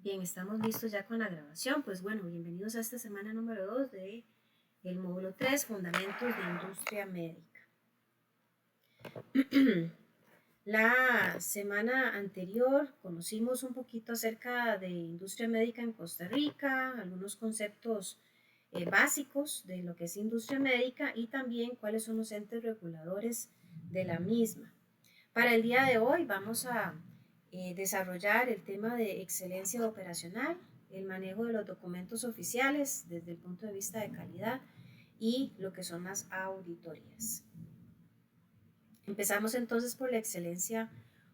Bien, estamos listos ya con la grabación. Pues bueno, bienvenidos a esta semana número 2 de el módulo 3, Fundamentos de Industria Médica. La semana anterior conocimos un poquito acerca de industria médica en Costa Rica, algunos conceptos básicos de lo que es industria médica y también cuáles son los entes reguladores de la misma. Para el día de hoy vamos a desarrollar el tema de excelencia operacional, el manejo de los documentos oficiales desde el punto de vista de calidad y lo que son las auditorías. Empezamos entonces por la excelencia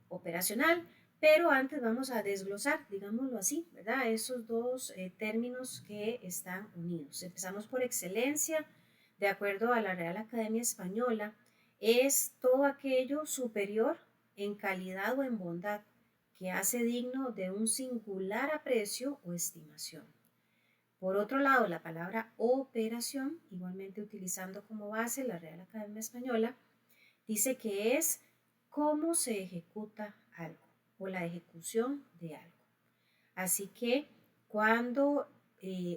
operacional, pero antes vamos a desglosar, digámoslo así, ¿verdad? Esos dos términos que están unidos. Empezamos por excelencia, de acuerdo a la Real Academia Española, es todo aquello superior en calidad o en bondad que hace digno de un singular aprecio o estimación. Por otro lado, la palabra operación, igualmente utilizando como base la Real Academia Española, dice que es cómo se ejecuta algo o la ejecución de algo. Así que cuando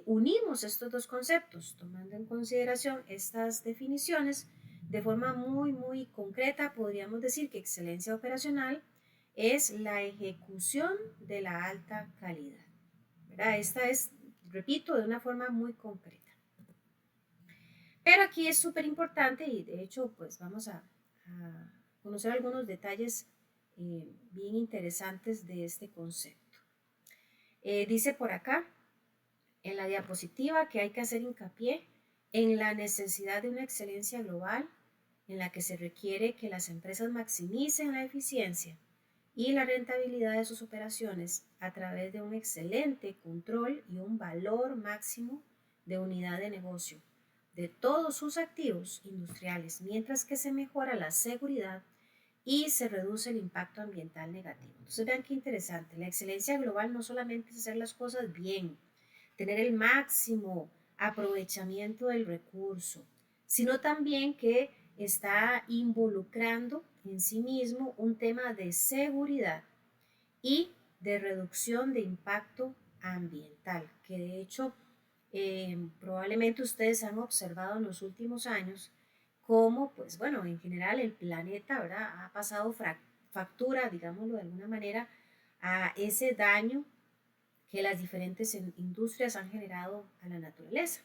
unimos estos dos conceptos, tomando en consideración estas definiciones, de forma muy concreta, podríamos decir que excelencia operacional es la ejecución de la alta calidad, ¿verdad? Esta es, repito, de una forma muy concreta. Pero aquí es súper importante y de hecho pues vamos a conocer algunos detalles bien interesantes de este concepto. Dice por acá en la diapositiva que hay que hacer hincapié en la necesidad de una excelencia global en la que se requiere que las empresas maximicen la eficiencia y la rentabilidad de sus operaciones a través de un excelente control y un valor máximo de unidad de negocio de todos sus activos industriales, mientras que se mejora la seguridad y se reduce el impacto ambiental negativo. Entonces vean qué interesante, la excelencia global no solamente es hacer las cosas bien, tener el máximo aprovechamiento del recurso, sino también que está involucrando en sí mismo un tema de seguridad y de reducción de impacto ambiental, que de hecho probablemente ustedes han observado en los últimos años cómo, pues bueno, en general el planeta, ¿verdad? Ha pasado factura, digámoslo de alguna manera, a ese daño que las diferentes industrias han generado a la naturaleza.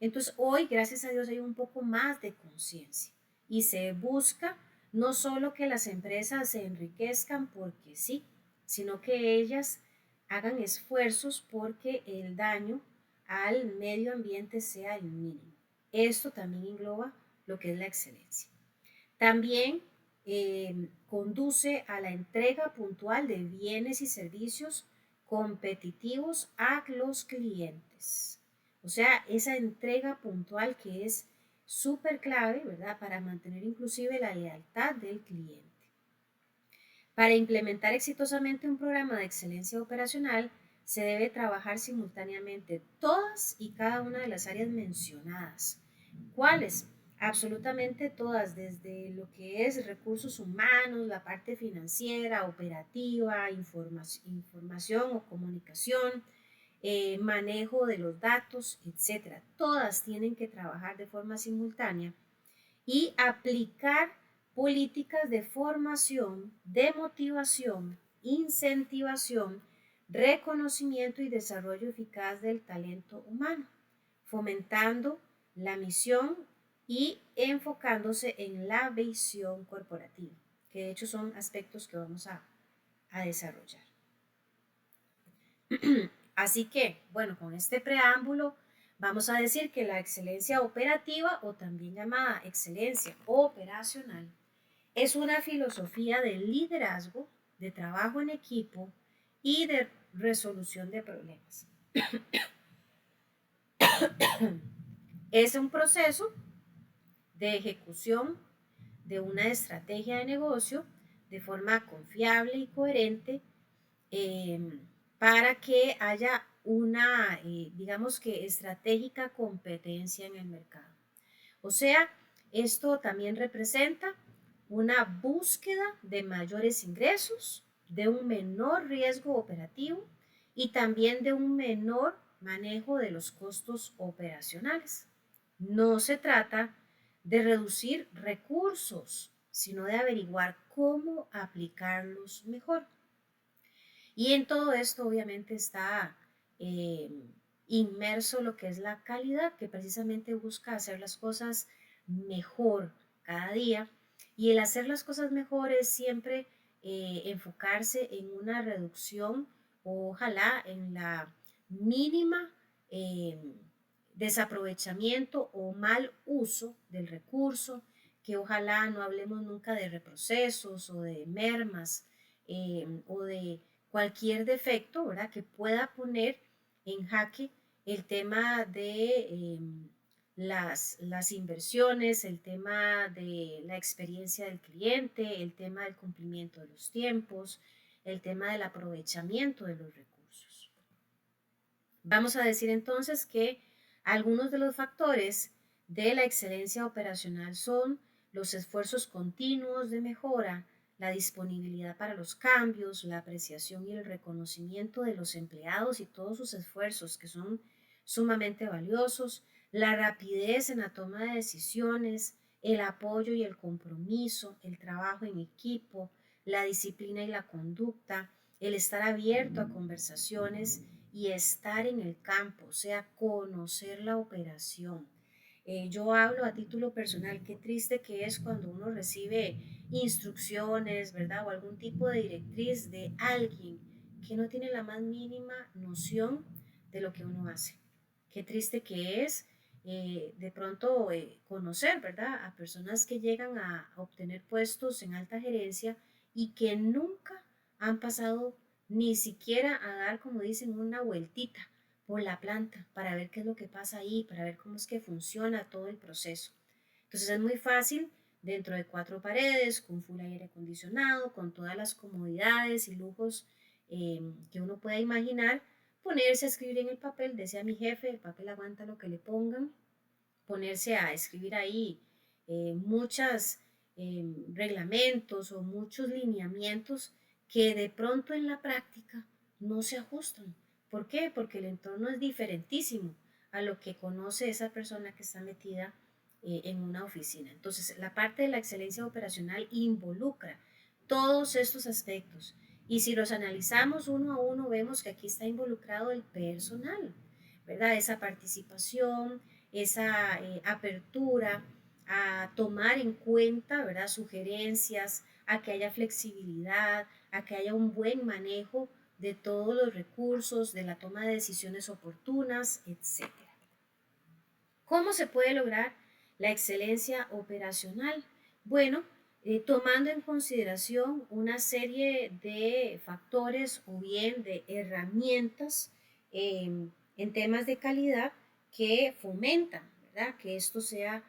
Entonces hoy, gracias a Dios, hay un poco más de conciencia y se busca no solo que las empresas se enriquezcan porque sí, sino que ellas hagan esfuerzos porque el daño al medio ambiente sea el mínimo. Esto también engloba lo que es la excelencia. También conduce a la entrega puntual de bienes y servicios competitivos a los clientes. O sea, esa entrega puntual que es súper clave, ¿verdad? Para mantener inclusive la lealtad del cliente. Para implementar exitosamente un programa de excelencia operacional, se debe trabajar simultáneamente todas y cada una de las áreas mencionadas. ¿Cuáles? Absolutamente todas, desde lo que es recursos humanos, la parte financiera, operativa, información o comunicación, manejo de los datos, etcétera. Todas tienen que trabajar de forma simultánea y aplicar políticas de formación, de motivación, incentivación, reconocimiento y desarrollo eficaz del talento humano, fomentando la misión y enfocándose en la visión corporativa, que de hecho son aspectos que vamos a desarrollar. Así que, bueno, con este preámbulo vamos a decir que la excelencia operativa o también llamada excelencia operacional es una filosofía de liderazgo, de trabajo en equipo y de resolución de problemas. Es un proceso de ejecución de una estrategia de negocio de forma confiable y coherente para que haya una, digamos que estratégica competencia en el mercado. O sea, esto también representa una búsqueda de mayores ingresos, de un menor riesgo operativo y también de un menor manejo de los costos operacionales. No se trata de reducir recursos, sino de averiguar cómo aplicarlos mejor. Y en todo esto obviamente está eh, inmerso lo que es la calidad, que precisamente busca hacer las cosas mejor cada día. Y el hacer las cosas mejor es siempre enfocarse en una reducción o ojalá en la mínima eh, desaprovechamiento o mal uso del recurso, que ojalá no hablemos nunca de reprocesos o de mermas o de cualquier defecto, ¿verdad? Que pueda poner en jaque el tema de las inversiones, el tema de la experiencia del cliente, el tema del cumplimiento de los tiempos, el tema del aprovechamiento de los recursos. Vamos a decir entonces que algunos de los factores de la excelencia operacional son los esfuerzos continuos de mejora, la disponibilidad para los cambios, la apreciación y el reconocimiento de los empleados y todos sus esfuerzos que son sumamente valiosos, la rapidez en la toma de decisiones, el apoyo y el compromiso, el trabajo en equipo, la disciplina y la conducta, el estar abierto a conversaciones y estar en el campo, o sea, conocer la operación. Yo hablo a título personal, qué triste que es cuando uno recibe instrucciones, ¿verdad? O algún tipo de directriz de alguien que no tiene la más mínima noción de lo que uno hace. Qué triste que es de pronto conocer, ¿verdad? A personas que llegan a obtener puestos en alta gerencia y que nunca han pasado ni siquiera a dar, como dicen, una vueltita por la planta para ver qué es lo que pasa ahí, para ver cómo es que funciona todo el proceso. Entonces es muy fácil dentro de cuatro paredes, con full aire acondicionado, con todas las comodidades y lujos que uno pueda imaginar, ponerse a escribir en el papel, decía mi jefe, el papel aguanta lo que le pongan, ponerse a escribir ahí muchos reglamentos o muchos lineamientos que de pronto en la práctica no se ajustan. ¿Por qué? Porque el entorno es diferentísimo a lo que conoce esa persona que está metida en una oficina. Entonces, la parte de la excelencia operacional involucra todos estos aspectos. Y si los analizamos uno a uno, vemos que aquí está involucrado el personal, ¿verdad? Esa participación, esa apertura a tomar en cuenta, ¿verdad? Sugerencias, a que haya flexibilidad, a que haya un buen manejo de todos los recursos, de la toma de decisiones oportunas, etc. ¿Cómo se puede lograr la excelencia operacional? Bueno, tomando en consideración una serie de factores o bien de herramientas en temas de calidad que fomentan, ¿verdad? Que esto sea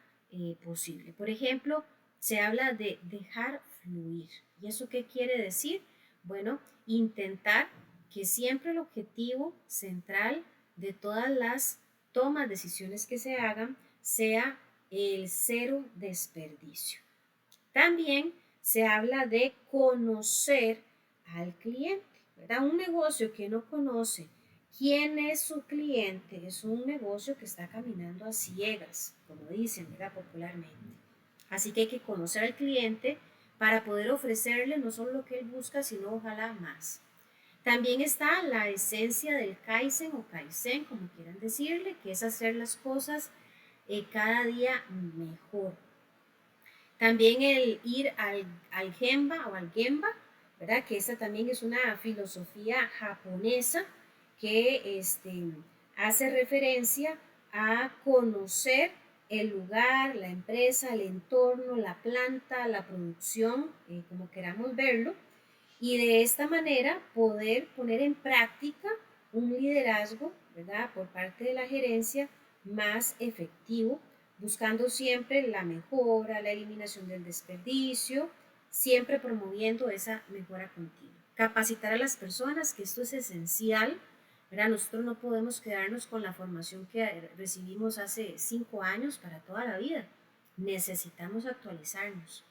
posible. Por ejemplo, se habla de dejar fluir. ¿Y eso qué quiere decir? Bueno, intentar que siempre el objetivo central de todas las tomas, decisiones que se hagan, sea el cero desperdicio. También se habla de conocer al cliente, ¿verdad? Un negocio que no conoce quién es su cliente es un negocio que está caminando a ciegas, como dicen, ¿verdad? Popularmente. Así que hay que conocer al cliente para poder ofrecerle no solo lo que él busca, sino ojalá más. También está la esencia del Kaizen o Kaizen, como quieran decirle, que es hacer las cosas cada día mejor. También el ir al Gemba o al Gemba, ¿verdad? Que esta también es una filosofía japonesa que hace referencia a conocer el lugar, la empresa, el entorno, la planta, la producción, como queramos verlo, y de esta manera poder poner en práctica un liderazgo, ¿verdad? Por parte de la gerencia más efectivo, buscando siempre la mejora, la eliminación del desperdicio, siempre promoviendo esa mejora continua. Capacitar a las personas, que esto es esencial, ¿verdad? Nosotros no podemos quedarnos con la formación que recibimos hace 5 años para toda la vida. Necesitamos actualizarnos.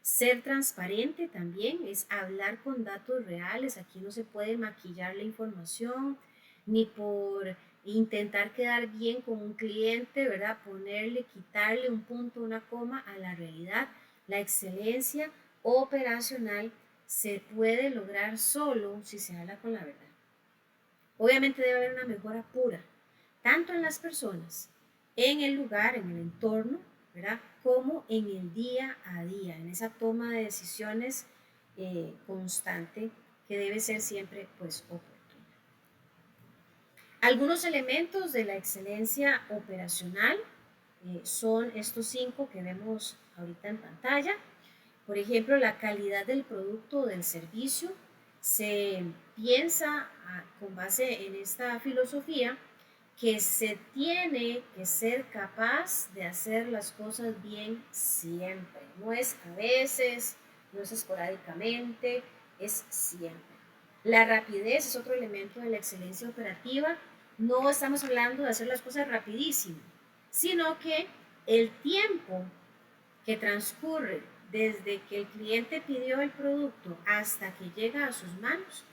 Ser transparente también es hablar con datos reales. Aquí no se puede maquillar la información ni por intentar quedar bien con un cliente, ¿verdad? Ponerle, quitarle un punto, una coma a la realidad. La excelencia operacional se puede lograr solo si se habla con la verdad. Obviamente debe haber una mejora pura, tanto en las personas, en el lugar, en el entorno, ¿verdad? Como en el día a día, en esa toma de decisiones constante que debe ser siempre pues oportuna. Algunos elementos de la excelencia operacional son estos 5 que vemos ahorita en pantalla. Por ejemplo, la calidad del producto o del servicio se piensa con base en esta filosofía que se tiene que ser capaz de hacer las cosas bien siempre. No es a veces, no es esporádicamente, es siempre. La rapidez es otro elemento de la excelencia operativa. No estamos hablando de hacer las cosas rapidísimo, sino que el tiempo que transcurre desde que el cliente pidió el producto hasta que llega a sus manos,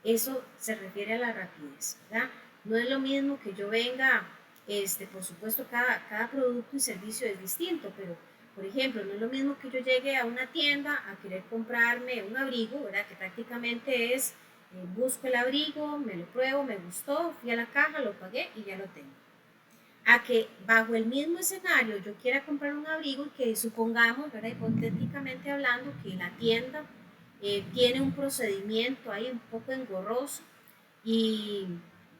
eso se refiere a la rapidez, ¿verdad? No es lo mismo que yo venga, por supuesto, cada producto y servicio es distinto, pero, por ejemplo, no es lo mismo que yo llegue a una tienda a querer comprarme un abrigo, ¿verdad? Que prácticamente es, busco el abrigo, me lo pruebo, me gustó, fui a la caja, lo pagué y ya lo tengo, a que bajo el mismo escenario yo quiera comprar un abrigo y que supongamos, ¿verdad? Hipotéticamente hablando, que la tienda tiene un procedimiento ahí un poco engorroso y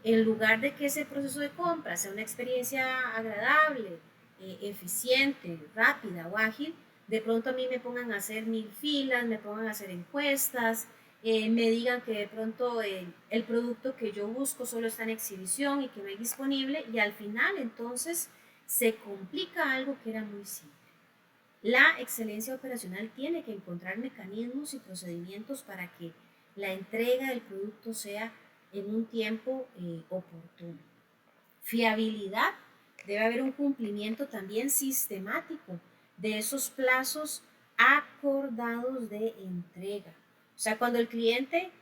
en lugar de que ese proceso de compra sea una experiencia agradable, eficiente, rápida o ágil, de pronto a mí me pongan a hacer 1000 filas, me pongan a hacer encuestas, me digan que de pronto el producto que yo busco solo está en exhibición y que no hay disponible y al final entonces se complica algo que era muy simple. La excelencia operacional tiene que encontrar mecanismos y procedimientos para que la entrega del producto sea en un tiempo oportuno. Fiabilidad, debe haber un cumplimiento también sistemático de esos plazos acordados de entrega. O sea, cuando al cliente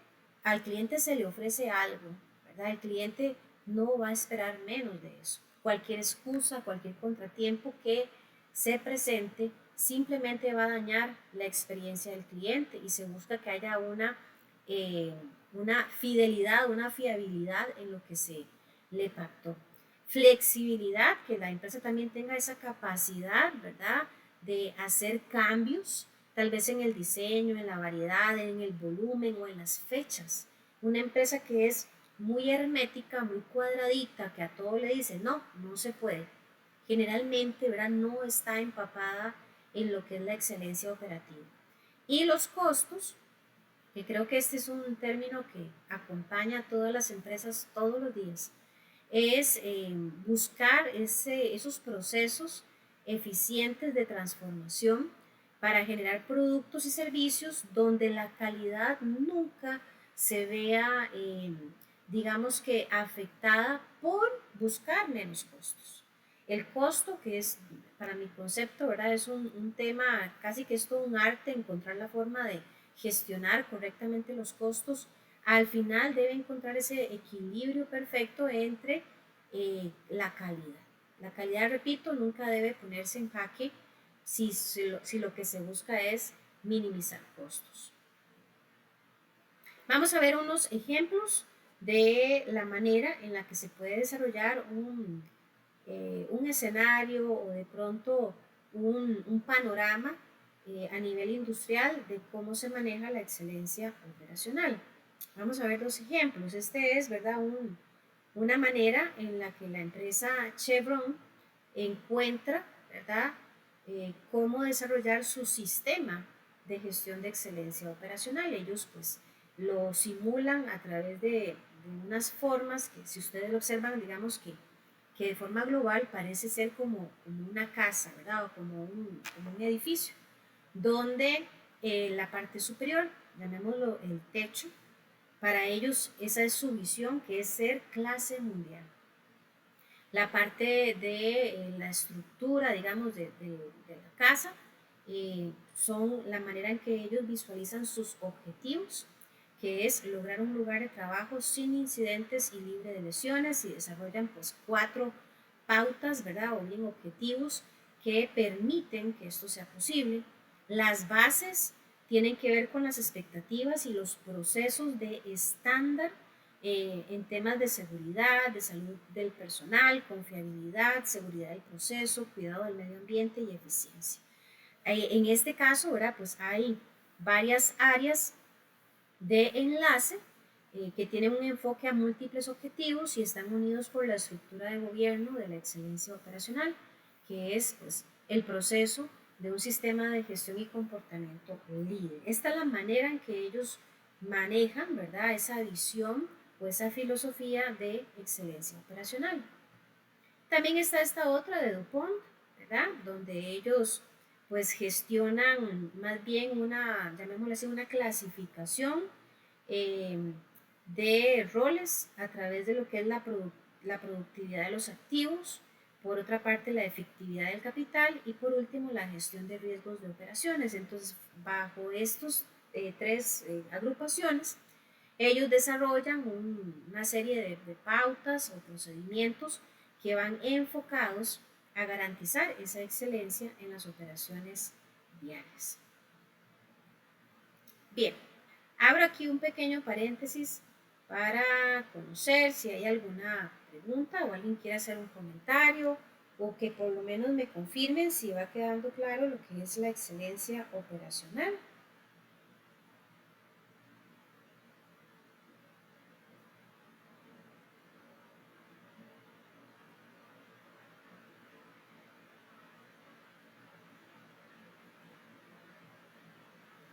se le ofrece algo, ¿verdad? El cliente no va a esperar menos de eso. Cualquier excusa, cualquier contratiempo que se presente simplemente va a dañar la experiencia del cliente y se busca que haya una fidelidad, una fiabilidad en lo que se le pactó. Flexibilidad, que la empresa también tenga esa capacidad, ¿verdad?, de hacer cambios, tal vez en el diseño, en la variedad, en el volumen o en las fechas. Una empresa que es muy hermética, muy cuadradita, que a todo le dice, no, no se puede, generalmente, ¿verdad?, no está empapada en lo que es la excelencia operativa. Y los costos, que creo que este es un término que acompaña a todas las empresas todos los días, es buscar esos procesos eficientes de transformación para generar productos y servicios donde la calidad nunca se vea, digamos que, afectada por buscar menos costos. El costo, que es, para mi concepto, ¿verdad? Es un tema, casi que es todo un arte, encontrar la forma de gestionar correctamente los costos. Al final debe encontrar ese equilibrio perfecto entre la calidad. La calidad, repito, nunca debe ponerse en jaque si lo que se busca es minimizar costos. Vamos a ver unos ejemplos de la manera en la que se puede desarrollar un escenario o de pronto un panorama a nivel industrial de cómo se maneja la excelencia operacional. Vamos a ver dos ejemplos. Este es, ¿verdad?, una manera en la que la empresa Chevron encuentra, ¿verdad?, cómo desarrollar su sistema de gestión de excelencia operacional. Ellos pues lo simulan a través de unas formas que, si ustedes lo observan, digamos que de forma global parece ser como una casa, ¿verdad?, o como un edificio, donde la parte superior, llamémoslo el techo, para ellos esa es su visión, que es ser clase mundial. La parte de la estructura, digamos, de la casa, son la manera en que ellos visualizan sus objetivos, que es lograr un lugar de trabajo sin incidentes y libre de lesiones, y desarrollan pues 4 pautas, ¿verdad? O bien objetivos que permiten que esto sea posible. Las bases tienen que ver con las expectativas y los procesos de estándar en temas de seguridad, de salud del personal, confiabilidad, seguridad del proceso, cuidado del medio ambiente y eficiencia. En este caso, ¿verdad? Pues hay varias áreas de enlace que tienen un enfoque a múltiples objetivos y están unidos por la estructura de gobierno de la excelencia operacional, que es pues, el proceso de un sistema de gestión y comportamiento líder. Esta es la manera en que ellos manejan, ¿verdad? Esa visión o esa filosofía de excelencia operacional. También está esta otra de DuPont, ¿verdad? Donde ellos pues gestionan más bien una, llamémosle así, una clasificación eh, de roles a través de lo que es la productividad de los activos, por otra parte la efectividad del capital y por último la gestión de riesgos de operaciones. Entonces, bajo estos 3 agrupaciones, ellos desarrollan una serie de pautas o procedimientos que van enfocados a garantizar esa excelencia en las operaciones diarias. Bien, abro aquí un pequeño paréntesis para conocer si hay alguna pregunta o alguien quiere hacer un comentario o que por lo menos me confirmen si va quedando claro lo que es la excelencia operacional.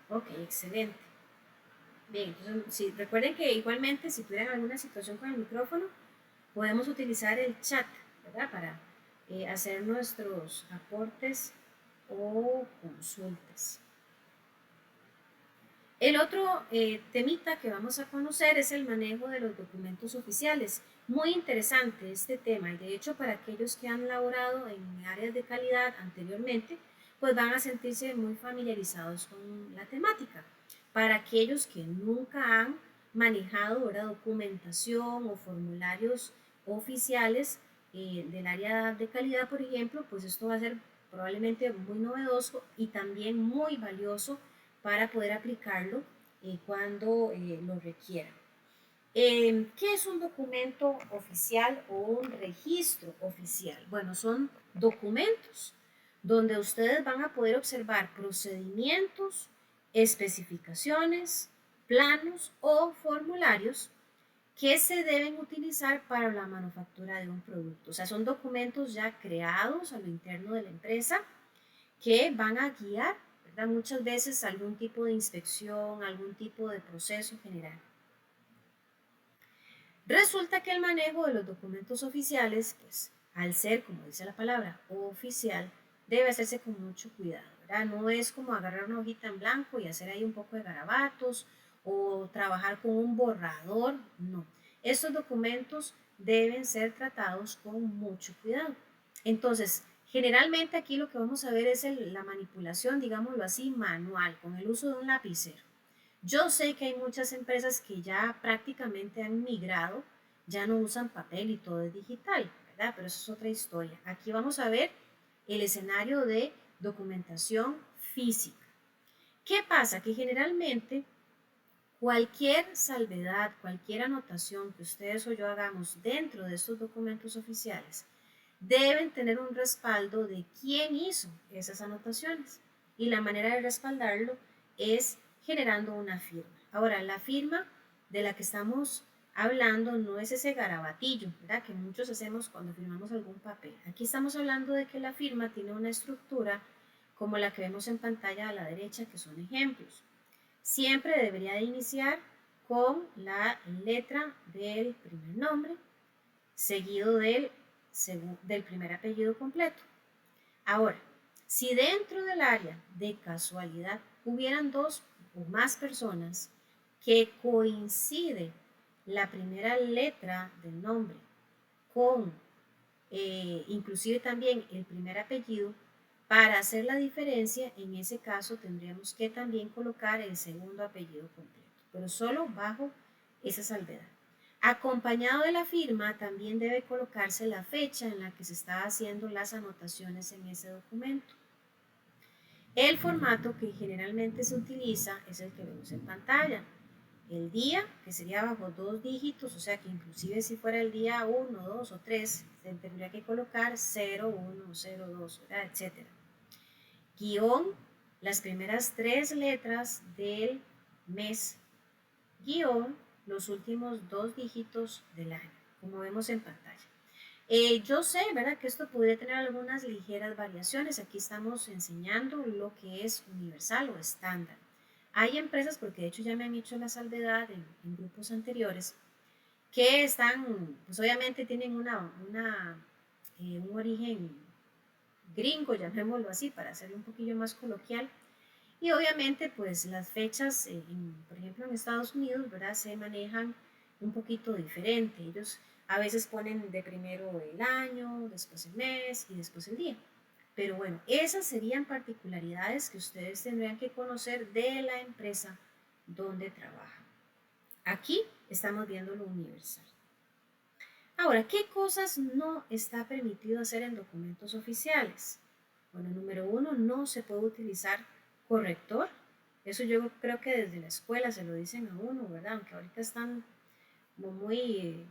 Ok, excelente. Bien, entonces sí, recuerden que igualmente si tuvieran alguna situación con el micrófono, podemos utilizar el chat, ¿verdad? Para hacer nuestros aportes o consultas. El otro temita que vamos a conocer es el manejo de los documentos oficiales. Muy interesante este tema y de hecho para aquellos que han laborado en áreas de calidad anteriormente, pues van a sentirse muy familiarizados con la temática. Para aquellos que nunca han manejado ahora documentación o formularios oficiales del área de calidad, por ejemplo, pues esto va a ser probablemente muy novedoso y también muy valioso para poder aplicarlo cuando lo requieran. ¿Qué es un documento oficial o un registro oficial? Bueno, son documentos donde ustedes van a poder observar procedimientos, especificaciones, planos o formularios que se deben utilizar para la manufactura de un producto. O sea, son documentos ya creados a lo interno de la empresa que van a guiar, ¿verdad? Muchas veces algún tipo de inspección, algún tipo de proceso general. Resulta que el manejo de los documentos oficiales, pues al ser, como dice la palabra, oficial, debe hacerse con mucho cuidado, ¿verdad? No es como agarrar una hojita en blanco y hacer ahí un poco de garabatos o trabajar con un borrador, no. Estos documentos deben ser tratados con mucho cuidado. Entonces, generalmente aquí lo que vamos a ver es la manipulación, digámoslo así, manual, con el uso de un lapicero. Yo sé que hay muchas empresas que ya prácticamente han migrado, ya no usan papel y todo es digital, ¿verdad? Pero eso es otra historia. Aquí vamos a ver el escenario de documentación física. ¿Qué pasa? Que generalmente cualquier salvedad, cualquier anotación que ustedes o yo hagamos dentro de estos documentos oficiales deben tener un respaldo de quién hizo esas anotaciones. Y la manera de respaldarlo es generando una firma. Ahora, la firma de la que estamos hablando no es ese garabatillo, ¿verdad? Que muchos hacemos cuando firmamos algún papel. Aquí estamos hablando de que la firma tiene una estructura como la que vemos en pantalla a la derecha, que son ejemplos. Siempre debería de iniciar con la letra del primer nombre, seguido del primer apellido completo. Ahora, si dentro del área de casualidad hubieran 2 o más personas que coincide la primera letra del nombre con inclusive también el primer apellido, Para hacer la diferencia, en ese caso tendríamos que también colocar el segundo apellido completo, pero solo bajo esa salvedad. Acompañado de la firma, también debe colocarse la fecha en la que se está haciendo las anotaciones en ese documento. El formato que generalmente se utiliza es el que vemos en pantalla. El día, que sería bajo 2 dígitos, o sea que inclusive si fuera el día 1, 2 o 3, se tendría que colocar 0, 1, 0, 2, etc. Guión, las primeras 3 letras del mes, guión, los últimos 2 dígitos del año, como vemos en pantalla. Yo sé, ¿verdad?, que esto podría tener algunas ligeras variaciones. Aquí estamos enseñando lo que es universal o estándar. Hay empresas, porque de hecho ya me han hecho la salvedad en grupos anteriores, que están, pues obviamente tienen un origen gringo, llamémoslo así, para hacerlo un poquillo más coloquial. Y obviamente, pues las fechas, por ejemplo, en Estados Unidos, ¿verdad?, se manejan un poquito diferente. Ellos a veces ponen de primero el año, después el mes y después el día. Pero bueno, esas serían particularidades que ustedes tendrían que conocer de la empresa donde trabajan. Aquí estamos viendo lo universal. Ahora, ¿qué cosas no está permitido hacer en documentos oficiales? Bueno, número 1, no se puede utilizar corrector. Eso yo creo que desde la escuela se lo dicen a uno, ¿verdad? Aunque ahorita están como muy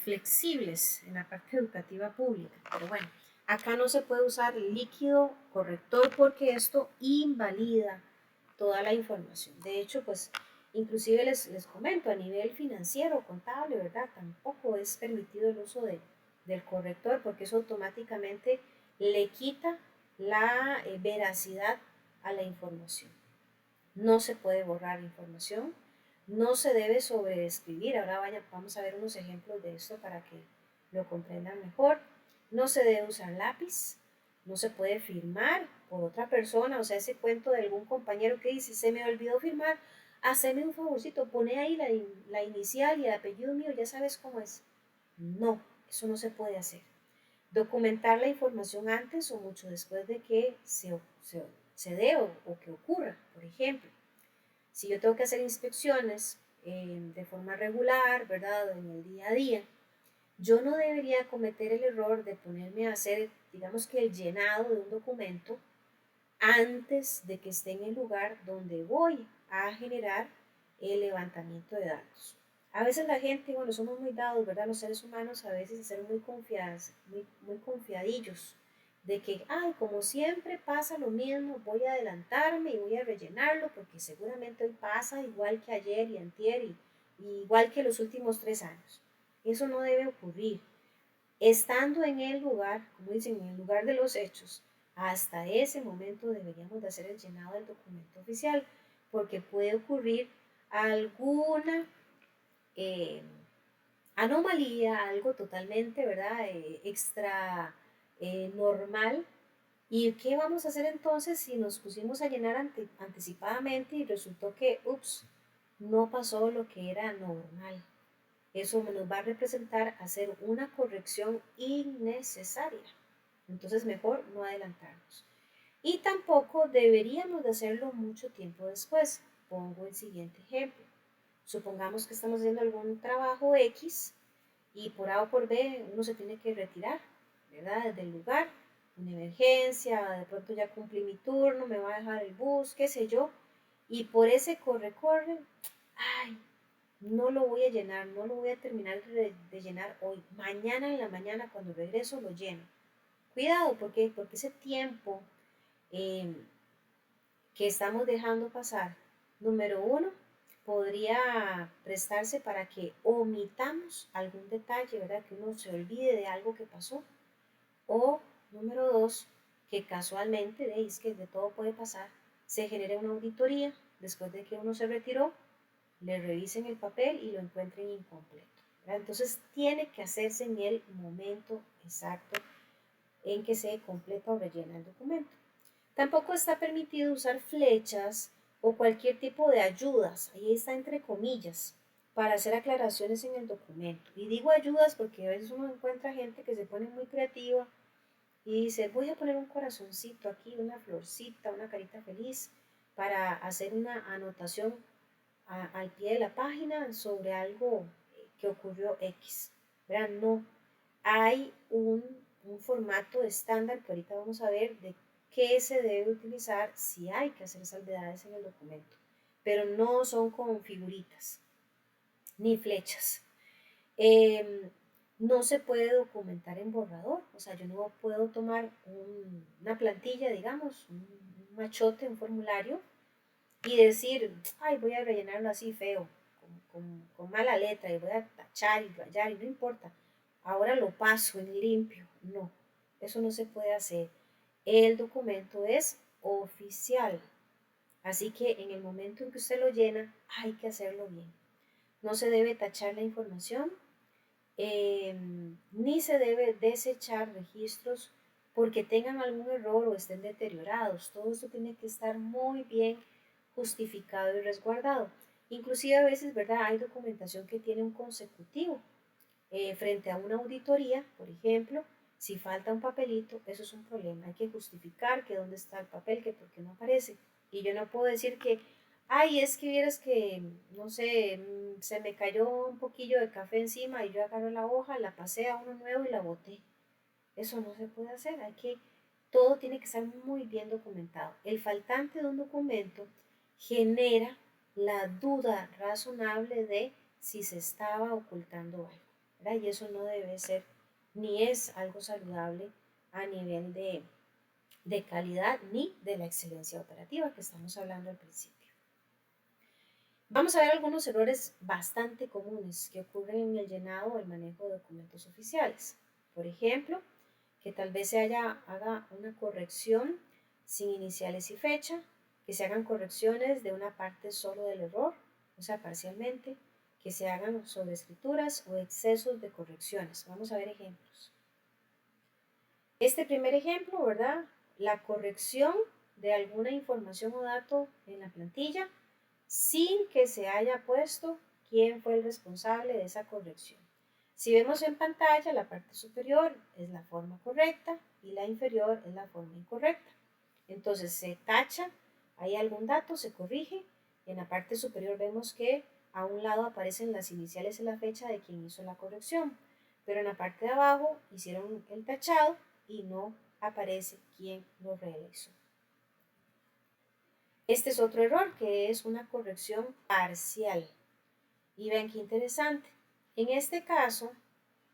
flexibles en la parte educativa pública. Pero bueno, acá no se puede usar líquido corrector porque esto invalida toda la información. De hecho, pues inclusive les comento, a nivel financiero, contable, ¿verdad? Tampoco es permitido el uso del corrector porque eso automáticamente le quita la veracidad a la información. No se puede borrar información, no se debe sobreescribir. Ahora vamos a ver unos ejemplos de esto para que lo comprendan mejor. No se debe usar lápiz, no se puede firmar por otra persona, o sea, ese cuento de algún compañero que dice, se me olvidó firmar, haceme un favorcito, pone ahí la inicial y el apellido mío, ya sabes cómo es. No, eso no se puede hacer. Documentar la información antes o mucho después de que se dé o que ocurra, por ejemplo. Si yo tengo que hacer inspecciones de forma regular, ¿verdad?, en el día a día, yo no debería cometer el error de ponerme a hacer, digamos que el llenado de un documento antes de que esté en el lugar donde voy a generar el levantamiento de datos. A veces la gente, bueno, somos muy dados, ¿verdad? Los seres humanos a veces a ser muy confiados, muy confiadillos, de que, ay, como siempre pasa lo mismo, voy a adelantarme y voy a rellenarlo porque seguramente hoy pasa igual que ayer y antier y igual que los últimos 3 años. Eso no debe ocurrir. Estando en el lugar, como dicen, en el lugar de los hechos, hasta ese momento deberíamos de hacer el llenado del documento oficial, porque puede ocurrir alguna eh, anomalía, algo totalmente, ¿verdad?, extra normal. ¿Y qué vamos a hacer entonces si nos pusimos a llenar anticipadamente y resultó que, ups, no pasó lo que era normal? Eso nos va a representar hacer una corrección innecesaria. Entonces mejor no adelantarnos. Y tampoco deberíamos de hacerlo mucho tiempo después. Pongo el siguiente ejemplo. Supongamos que estamos haciendo algún trabajo X y por A o por B uno se tiene que retirar, ¿verdad?, del lugar, una emergencia, de pronto ya cumplí mi turno, me va a dejar el bus, qué sé yo, y por ese corre, ay, no lo voy a llenar, no lo voy a terminar de llenar hoy. Mañana en la mañana cuando regreso lo lleno. Cuidado, porque ese tiempo eh, que estamos dejando pasar, número 1, podría prestarse para que omitamos algún detalle, ¿verdad? Que uno se olvide de algo que pasó. O número 2, que casualmente, es que de todo puede pasar, se genere una auditoría después de que uno se retiró, le revisen el papel y lo encuentren incompleto, ¿verdad? Entonces tiene que hacerse en el momento exacto en que se completa o rellena el documento. Tampoco está permitido usar flechas o cualquier tipo de ayudas, ahí está entre comillas, para hacer aclaraciones en el documento. Y digo ayudas porque a veces uno encuentra gente que se pone muy creativa y dice, voy a poner un corazoncito aquí, una florcita, una carita feliz, para hacer una anotación al pie de la página sobre algo que ocurrió X. ¿Verdad? No, hay un formato estándar que ahorita vamos a ver de qué se debe utilizar si hay que hacer salvedades en el documento, pero no son con figuritas ni flechas. Eh, no se puede documentar en borrador, o sea, yo no puedo tomar una plantilla, digamos, un machote, un formulario, y decir, ay, voy a rellenarlo así feo, con mala letra, y voy a tachar y rayar, y no importa, ahora lo paso en limpio. No, eso no se puede hacer. El documento es oficial, así que en el momento en que usted lo llena, hay que hacerlo bien. No se debe tachar la información, ni se debe desechar registros porque tengan algún error o estén deteriorados. Todo esto tiene que estar muy bien justificado y resguardado. Inclusive a veces, ¿verdad? Hay documentación que tiene un consecutivo. Frente a una auditoría, por ejemplo, si falta un papelito, eso es un problema. Hay que justificar que dónde está el papel, que por qué no aparece. Y yo no puedo decir que, ay, es que vieras que, no sé, se me cayó un poquillo de café encima y yo agarré la hoja, la pasé a uno nuevo y la boté. Eso no se puede hacer. Todo tiene que estar muy bien documentado. El faltante de un documento genera la duda razonable de si se estaba ocultando algo, ¿verdad? Y eso no debe ser ni es algo saludable a nivel de calidad ni de la excelencia operativa que estamos hablando al principio. Vamos a ver algunos errores bastante comunes que ocurren en el llenado o el manejo de documentos oficiales. Por ejemplo, que tal vez haga una corrección sin iniciales y fecha, que se hagan correcciones de una parte solo del error, o sea, parcialmente, que se hagan sobreescrituras o excesos de correcciones. Vamos a ver ejemplos. Este primer ejemplo, ¿verdad? La corrección de alguna información o dato en la plantilla sin que se haya puesto quién fue el responsable de esa corrección. Si vemos en pantalla, la parte superior es la forma correcta y la inferior es la forma incorrecta. Entonces se tacha, hay algún dato, se corrige. En la parte superior vemos que a un lado aparecen las iniciales y la fecha de quien hizo la corrección, pero en la parte de abajo hicieron el tachado y no aparece quién lo realizó. Este es otro error que es una corrección parcial. Y vean qué interesante. En este caso,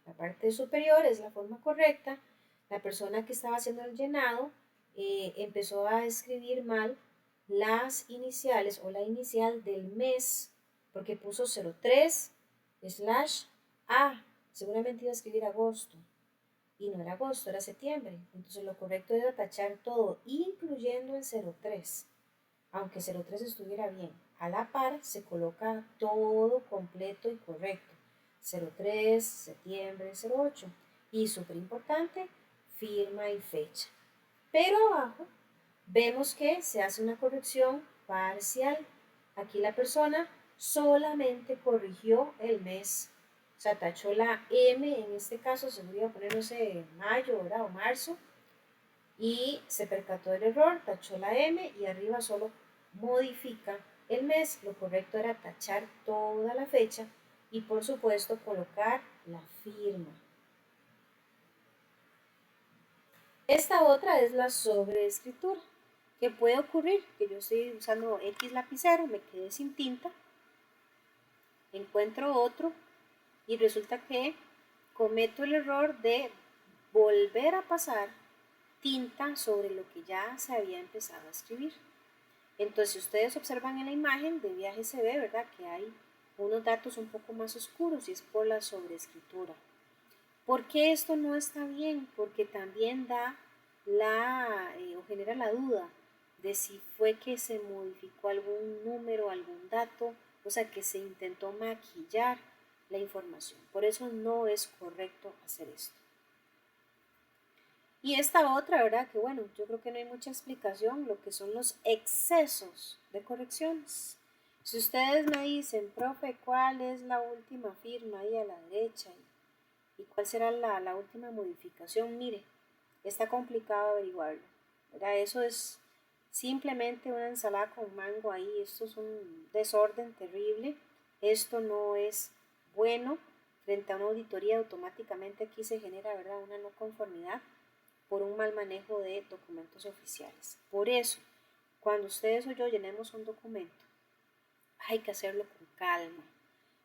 la parte superior es la forma correcta. La persona que estaba haciendo el llenado empezó a escribir mal las iniciales o la inicial del mes porque puso 03/A. Seguramente iba a escribir agosto y no era agosto, era septiembre. Entonces lo correcto era tachar todo, incluyendo el 03. Aunque 03 estuviera bien, a la par se coloca todo completo y correcto. 03, septiembre, 08. Y súper importante, firma y fecha. Pero abajo vemos que se hace una corrección parcial. Aquí la persona solamente corrigió el mes. O sea, tachó la M, en este caso se voy a poner, no sé, mayo, ¿verdad? O marzo, y se percató del error, tachó la M y arriba solo modifica el mes. Lo correcto era tachar toda la fecha y por supuesto colocar la firma. Esta otra es la sobreescritura, que puede ocurrir que yo estoy usando X lapicero, me quedé sin tinta, encuentro otro y resulta que cometo el error de volver a pasar tinta sobre lo que ya se había empezado a escribir. Entonces, si ustedes observan en la imagen de viaje se ve, ¿verdad? Que hay unos datos un poco más oscuros y es por la sobreescritura. ¿Por qué esto no está bien? Porque también da o genera la duda de si fue que se modificó algún número, algún dato, o sea, que se intentó maquillar la información. Por eso no es correcto hacer esto. Y esta otra, ¿verdad? Que bueno, yo creo que no hay mucha explicación, lo que son los excesos de correcciones. Si ustedes me dicen, profe, ¿cuál es la última firma ahí a la derecha? ¿Y cuál será la última modificación? Mire, está complicado averiguarlo, ¿verdad? Eso es simplemente una ensalada con mango ahí, esto es un desorden terrible, esto no es bueno. Frente a una auditoría automáticamente aquí se genera, ¿verdad?, una no conformidad por un mal manejo de documentos oficiales. Por eso, cuando ustedes o yo llenemos un documento, hay que hacerlo con calma.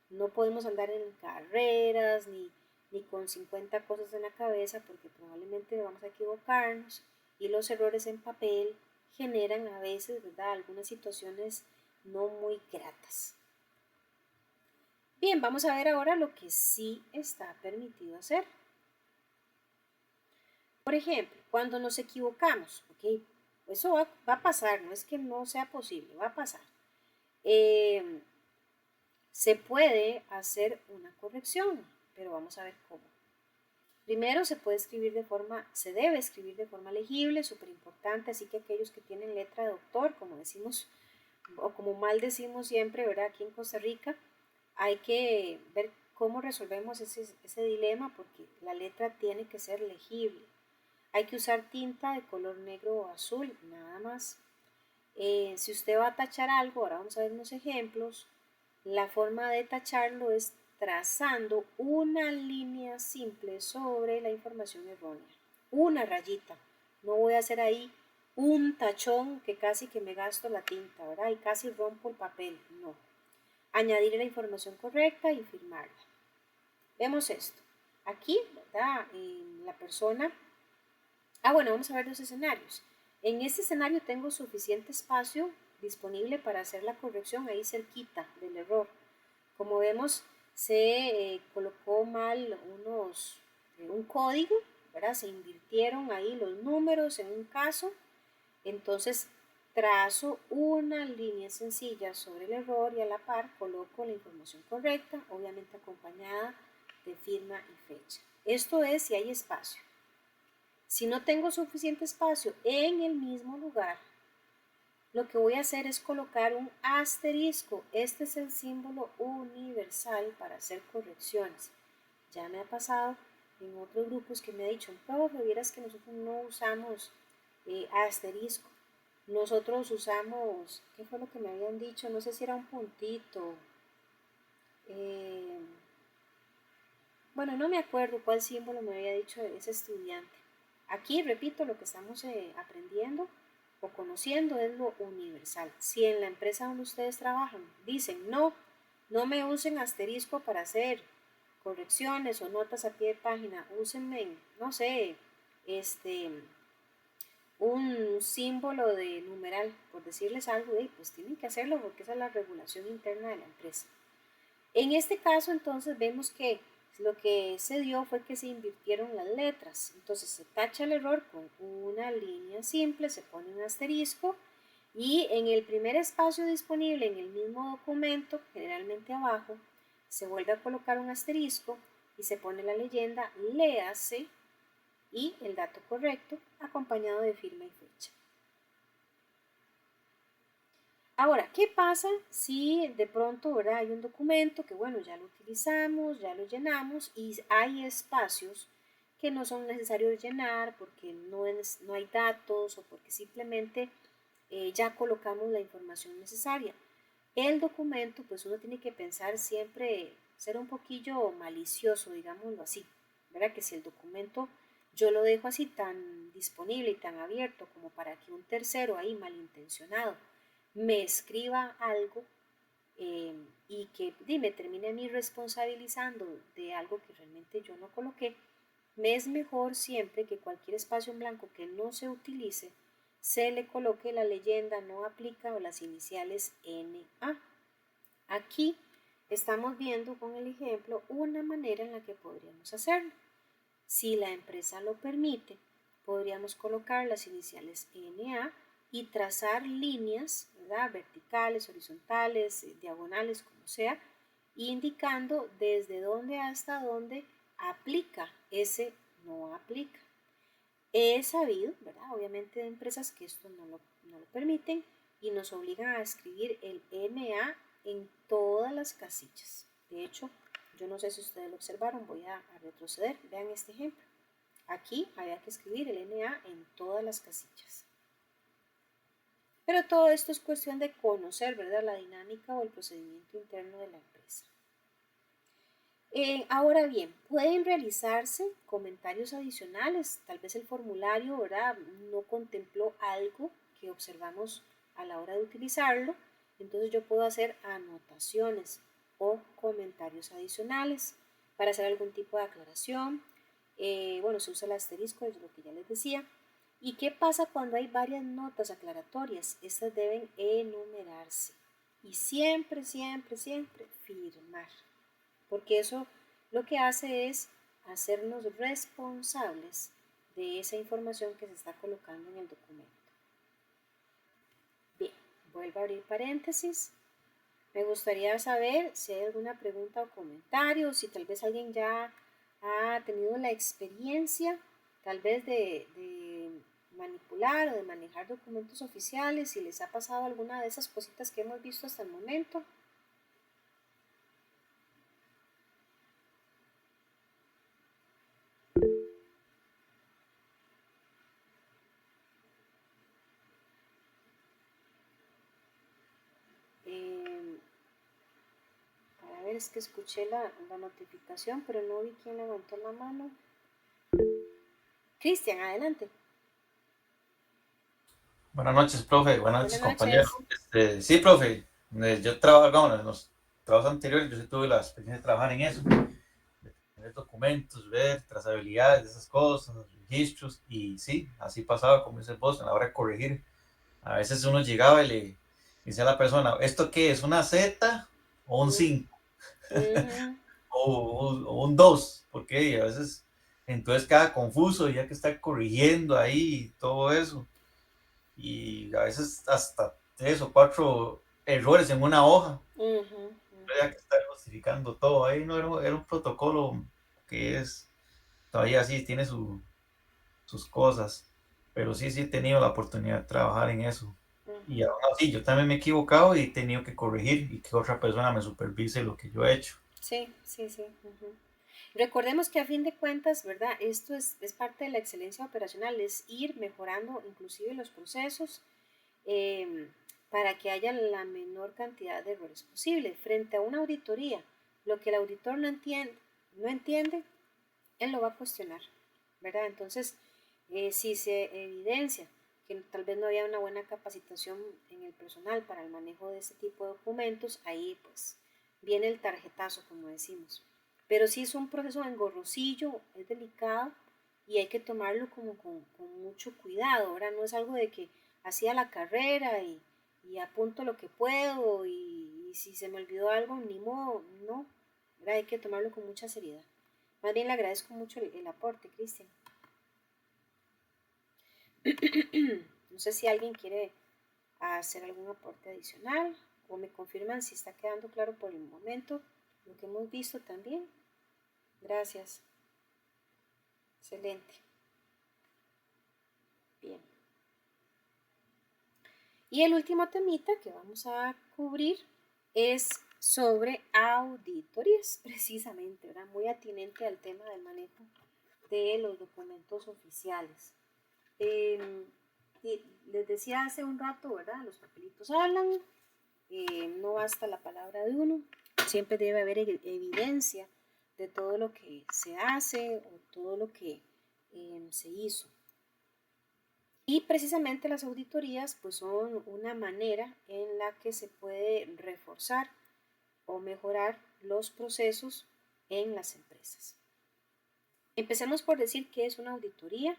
No podemos andar en carreras ni con 50 cosas en la cabeza porque probablemente vamos a equivocarnos y los errores en papel generan a veces, ¿verdad?, algunas situaciones no muy gratas. Bien, vamos a ver ahora lo que sí está permitido hacer. Por ejemplo, cuando nos equivocamos, ¿ok? Eso va a pasar, no es que no sea posible, va a pasar. Se puede hacer una corrección, pero vamos a ver cómo. Primero se debe escribir de forma legible, súper importante, así que aquellos que tienen letra de doctor, como decimos, o como mal decimos siempre, ¿verdad? Aquí en Costa Rica, hay que ver cómo resolvemos ese dilema porque la letra tiene que ser legible. Hay que usar tinta de color negro o azul, nada más. Si usted va a tachar algo, ahora vamos a ver unos ejemplos. La forma de tacharlo es trazando una línea simple sobre la información errónea. Una rayita. No voy a hacer ahí un tachón que casi que me gasto la tinta, ¿verdad? Y casi rompo el papel. No. Añadir la información correcta y firmarla. Vemos esto. Aquí, ¿verdad? La persona. Bueno, vamos a ver los escenarios. En este escenario tengo suficiente espacio disponible para hacer la corrección ahí cerquita del error. Como vemos, se colocó mal un código, ¿verdad? Se invirtieron ahí los números en un caso. Entonces, trazo una línea sencilla sobre el error y a la par coloco la información correcta, obviamente acompañada de firma y fecha. Esto es si hay espacio. Si no tengo suficiente espacio en el mismo lugar, lo que voy a hacer es colocar un asterisco. Este es el símbolo universal para hacer correcciones. Ya me ha pasado en otros grupos que me ha dicho, profe, vieras que nosotros no usamos asterisco. Nosotros usamos, ¿qué fue lo que me habían dicho? No sé si era un puntito. Bueno, no me acuerdo cuál símbolo me había dicho ese estudiante. Aquí, repito, lo que estamos aprendiendo o conociendo es lo universal. Si en la empresa donde ustedes trabajan dicen no me usen asterisco para hacer correcciones o notas a pie de página, úsenme, no sé, un símbolo de numeral, por decirles algo, pues tienen que hacerlo porque esa es la regulación interna de la empresa. En este caso, entonces, vemos que lo que se dio fue que se invirtieron las letras. Entonces, se tacha el error con una línea simple, se pone un asterisco y en el primer espacio disponible en el mismo documento, generalmente abajo, se vuelve a colocar un asterisco y se pone la leyenda léase y el dato correcto acompañado de firma y fecha. Ahora, ¿qué pasa si de pronto, ¿verdad?, hay un documento que, bueno, ya lo utilizamos, ya lo llenamos y hay espacios que no son necesarios llenar porque no hay datos o porque simplemente ya colocamos la información necesaria? El documento, pues uno tiene que pensar siempre, ser un poquillo malicioso, digámoslo así, ¿verdad? Que si el documento yo lo dejo así tan disponible y tan abierto como para que un tercero ahí malintencionado me escriba algo y que me termine a mí responsabilizando de algo que realmente yo no coloqué, me es mejor siempre que cualquier espacio en blanco que no se utilice se le coloque la leyenda no aplica o las iniciales NA. Aquí estamos viendo con el ejemplo una manera en la que podríamos hacerlo. Si la empresa lo permite, podríamos colocar las iniciales NA y trazar líneas, ¿verdad?, verticales, horizontales, diagonales, como sea, indicando desde dónde hasta dónde aplica ese no aplica. He sabido, ¿verdad?, obviamente de empresas que esto no lo permiten y nos obligan a escribir el NA en todas las casillas. De hecho, yo no sé si ustedes lo observaron, voy a retroceder, vean este ejemplo. Aquí había que escribir el NA en todas las casillas. Pero todo esto es cuestión de conocer, ¿verdad?, la dinámica o el procedimiento interno de la empresa. Ahora bien, pueden realizarse comentarios adicionales. Tal vez el formulario, ¿verdad?, no contempló algo que observamos a la hora de utilizarlo. Entonces yo puedo hacer anotaciones o comentarios adicionales para hacer algún tipo de aclaración. Bueno, se usa el asterisco, es lo que ya les decía. ¿Y qué pasa cuando hay varias notas aclaratorias? Estas deben enumerarse. Y siempre, siempre, siempre firmar. Porque eso lo que hace es hacernos responsables de esa información que se está colocando en el documento. Bien, vuelvo a abrir paréntesis. Me gustaría saber si hay alguna pregunta o comentario, si tal vez alguien ya ha tenido la experiencia, tal vez de manipular o de manejar documentos oficiales, si les ha pasado alguna de esas cositas que hemos visto hasta el momento. A ver, es que escuché la notificación, pero no vi quién levantó la mano. Cristian, adelante. Buenas noches, profe. Buenas Buenas noches, compañero. noches. Sí, profe. Yo trabajo, bueno, en los trabajos anteriores, yo sí tuve la experiencia de trabajar en eso, de tener documentos, ver trazabilidades de esas cosas, registros, y sí, así pasaba, como dice el vos, a la hora de corregir. A veces uno llegaba y le decía a la persona, ¿esto qué es? ¿Una Z o un Mm, 5 ujú, o un 2? Porque a veces entonces queda confuso y ya que está corrigiendo ahí y todo eso y a veces hasta 3 o 4 errores en una hoja. ujú, ujú, Había que estar justificando todo. Ahí no era un protocolo que es, todavía sí tiene sus cosas, pero sí, sí he tenido la oportunidad de trabajar en eso. Y ujú. aún así, yo también me he equivocado y he tenido que corregir y que otra persona me supervise lo que yo he hecho. Sí, sí, sí. Ujú. Recordemos que a fin de cuentas, ¿verdad? Esto es parte de la excelencia operacional, es ir mejorando inclusive los procesos eh, para que haya la menor cantidad de errores posible. Frente a una auditoría, lo que el auditor no entiende, él lo va a cuestionar, ¿verdad? Entonces, si se evidencia que tal vez no había una buena capacitación en el personal para el manejo de este tipo de documentos, ahí pues viene el tarjetazo, como decimos. Pero sí es un proceso engorrosillo, es delicado y hay que tomarlo como con mucho cuidado. Ahora no es algo de que hacía la carrera y apunto lo que puedo y si se me olvidó algo, ni modo, no. ¿Verdad? Hay que tomarlo con mucha seriedad. Más bien le agradezco mucho el aporte, Cristian. No sé si alguien quiere hacer algún aporte adicional o me confirman si está quedando claro por el momento lo que hemos visto también. Gracias. Excelente. Bien. Y el último temita que vamos a cubrir es sobre auditorías, precisamente, ¿verdad? Muy atinente al tema del manejo de los documentos oficiales. Eh, Les decía hace un rato, ¿verdad? Los papelitos hablan, no basta la palabra de uno, siempre debe haber evidencia de todo lo que se hace o todo lo que se hizo. Y precisamente las auditorías pues son una manera en la que se puede reforzar o mejorar los procesos en las empresas. Empecemos por decir qué es una auditoría.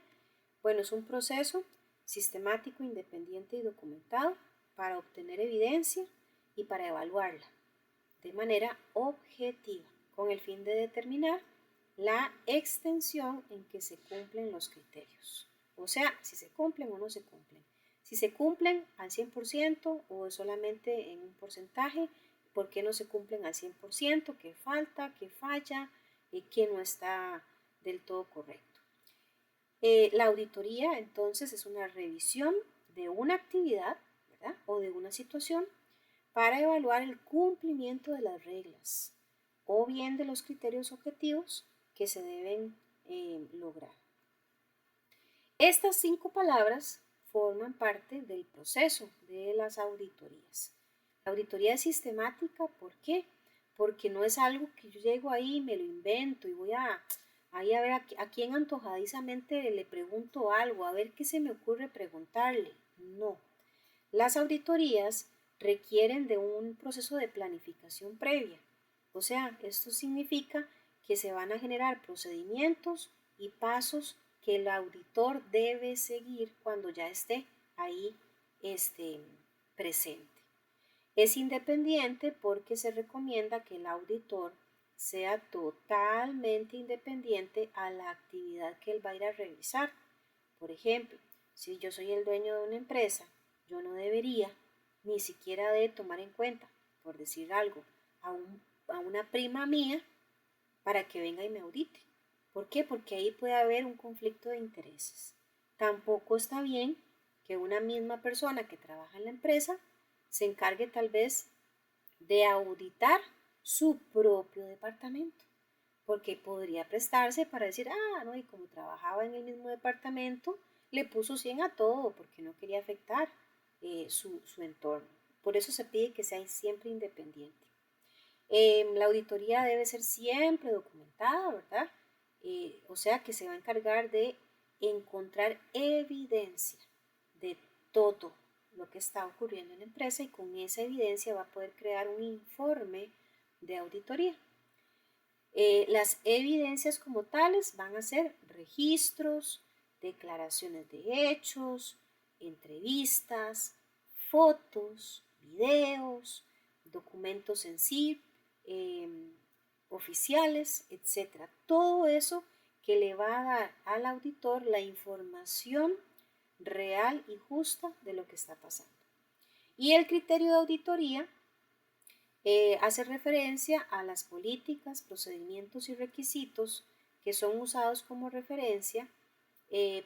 Bueno, es un proceso sistemático, independiente y documentado para obtener evidencia y para evaluarla de manera objetiva, con el fin de determinar la extensión en que se cumplen los criterios. O sea, si se cumplen o no se cumplen. Si se cumplen al 100% o solamente en un porcentaje, por qué no se cumplen al 100%, qué falta, qué falla, qué no está del todo correcto. La auditoría entonces es una revisión de una actividad, ¿verdad?, o de una situación para evaluar el cumplimiento de las reglas o bien de los criterios objetivos que se deben lograr. Estas 5 palabras forman parte del proceso de las auditorías. La auditoría es sistemática, ¿por qué? Porque no es algo que yo llego ahí, me lo invento y voy ahí a ver a quién antojadizamente le pregunto algo, a ver qué se me ocurre preguntarle. No. Las auditorías requieren de un proceso de planificación previa. O sea, esto significa que se van a generar procedimientos y pasos que el auditor debe seguir cuando ya esté ahí presente. Es independiente porque se recomienda que el auditor sea totalmente independiente a la actividad que él va a ir a revisar. Por ejemplo, si yo soy el dueño de una empresa, yo no debería ni siquiera de tomar en cuenta, por decir algo, a una prima mía para que venga y me audite. ¿Por qué? Porque ahí puede haber un conflicto de intereses. Tampoco está bien que una misma persona que trabaja en la empresa se encargue tal vez de auditar su propio departamento, porque podría prestarse para decir, no, y como trabajaba en el mismo departamento, le puso 100 a todo porque no quería afectar su entorno. Por eso se pide que sea siempre independiente. La auditoría debe ser siempre documentada, ¿verdad? O sea que se va a encargar de encontrar evidencia de todo lo que está ocurriendo en la empresa y con esa evidencia va a poder crear un informe de auditoría. Las evidencias como tales van a ser registros, declaraciones de hechos, entrevistas, fotos, videos, documentos en sí, oficiales, etc. Todo eso que le va a dar al auditor la información real y justa de lo que está pasando. Y el criterio de auditoría hace referencia a las políticas, procedimientos y requisitos que son usados como referencia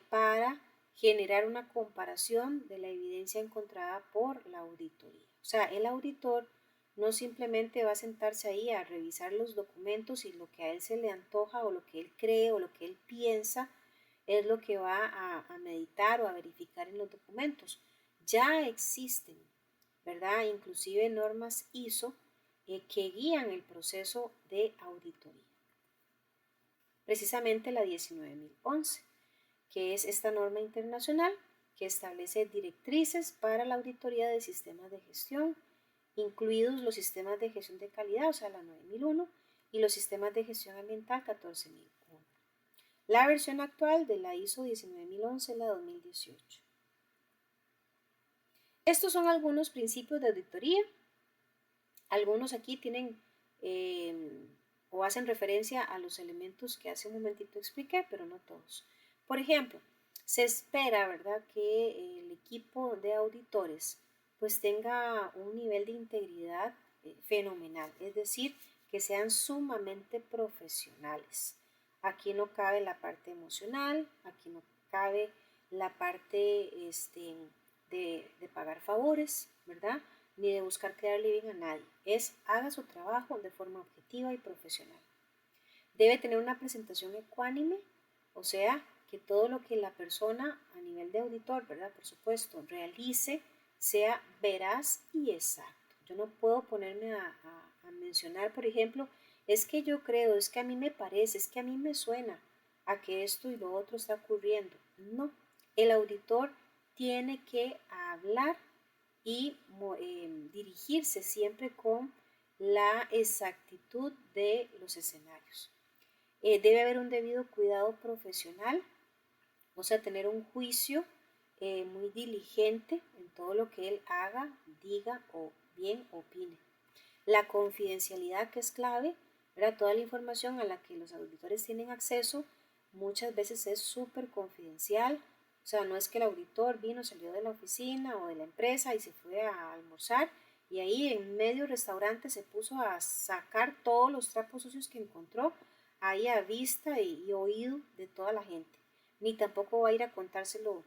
para generar una comparación de la evidencia encontrada por la auditoría. O sea, el auditor no simplemente va a sentarse ahí a revisar los documentos y lo que a él se le antoja o lo que él cree o lo que él piensa es lo que va a meditar o a verificar en los documentos. Ya existen, ¿verdad? Inclusive normas ISO que guían el proceso de auditoría. Precisamente la 19011, que es esta norma internacional que establece directrices para la auditoría de sistemas de gestión, incluidos los sistemas de gestión de calidad, o sea, la 9001, y los sistemas de gestión ambiental 14001. La versión actual de la ISO 19011 es la 2018. Estos son algunos principios de auditoría. Algunos aquí tienen o hacen referencia a los elementos que hace un momentito expliqué, pero no todos. Por ejemplo, se espera, ¿verdad?, que el equipo de auditores pues tenga un nivel de integridad fenomenal, es decir, que sean sumamente profesionales. Aquí no cabe la parte emocional, aquí no cabe la parte de pagar favores, ¿verdad?, ni de buscar quedarle bien a nadie. Haga su trabajo de forma objetiva y profesional. Debe tener una presentación ecuánime, o sea, que todo lo que la persona a nivel de auditor, ¿verdad?, por supuesto, realice sea veraz y exacto. Yo no puedo ponerme a mencionar, por ejemplo, es que yo creo, es que a mí me parece, es que a mí me suena a que esto y lo otro está ocurriendo. No, el auditor tiene que hablar y dirigirse siempre con la exactitud de los escenarios. Debe haber un debido cuidado profesional, o sea, tener un juicio muy diligente en todo lo que él haga, diga o bien opine. La confidencialidad, que es clave, ¿verdad? Toda la información a la que los auditores tienen acceso muchas veces es súper confidencial. O sea, no es que el auditor vino, salió de la oficina o de la empresa y se fue a almorzar y ahí en medio restaurante se puso a sacar todos los trapos sucios que encontró ahí a vista y oído de toda la gente. Ni tampoco va a ir a contárselo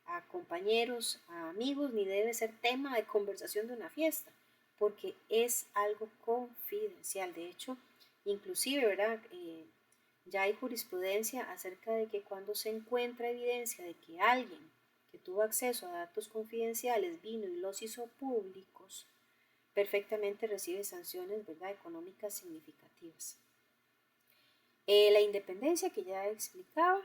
a compañeros, a amigos, ni debe ser tema de conversación de una fiesta, porque es algo confidencial. De hecho, inclusive, ¿verdad? Ya hay jurisprudencia acerca de que cuando se encuentra evidencia de que alguien que tuvo acceso a datos confidenciales vino y los hizo públicos, perfectamente recibe sanciones, ¿verdad?, económicas significativas. La independencia que ya explicaba,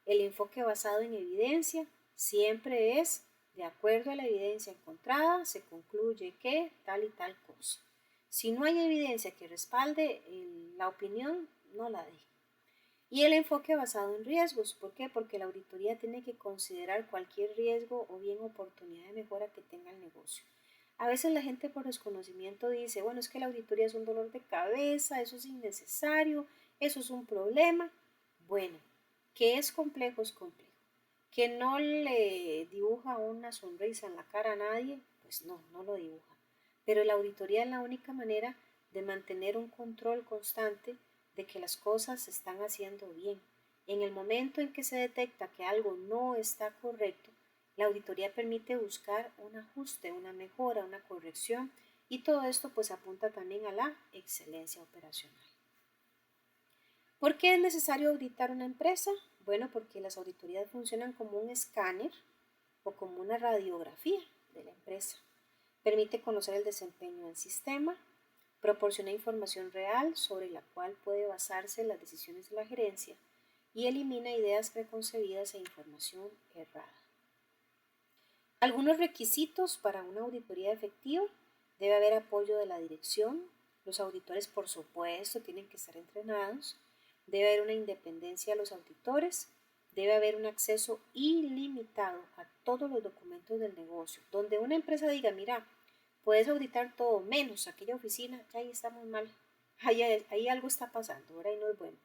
el enfoque basado en evidencia, siempre es de acuerdo a la evidencia encontrada, se concluye que tal y tal cosa. Si no hay evidencia que respalde la opinión, no la deje. Y el enfoque basado en riesgos, ¿por qué? Porque la auditoría tiene que considerar cualquier riesgo o bien oportunidad de mejora que tenga el negocio. A veces la gente por desconocimiento dice, bueno, es que la auditoría es un dolor de cabeza, eso es innecesario, eso es un problema. Bueno, que es complejo, es complejo. Que no le dibuja una sonrisa en la cara a nadie, pues no, no lo dibuja. Pero la auditoría es la única manera de mantener un control constante de que las cosas se están haciendo bien. En el momento en que se detecta que algo no está correcto, la auditoría permite buscar un ajuste, una mejora, una corrección y todo esto pues apunta también a la excelencia operacional. ¿Por qué es necesario auditar una empresa? Bueno, porque las auditorías funcionan como un escáner o como una radiografía de la empresa. Permite conocer el desempeño del sistema, proporciona información real sobre la cual puede basarse las decisiones de la gerencia y elimina ideas preconcebidas e información errada. Algunos requisitos para una auditoría efectiva: debe haber apoyo de la dirección, los auditores por supuesto tienen que estar entrenados, debe haber una independencia a los auditores, debe haber un acceso ilimitado a todos los documentos del negocio, donde una empresa diga, mira, puedes auditar todo menos aquella oficina, ya ahí estamos mal, ahí algo está pasando, ahora ahí no es bueno.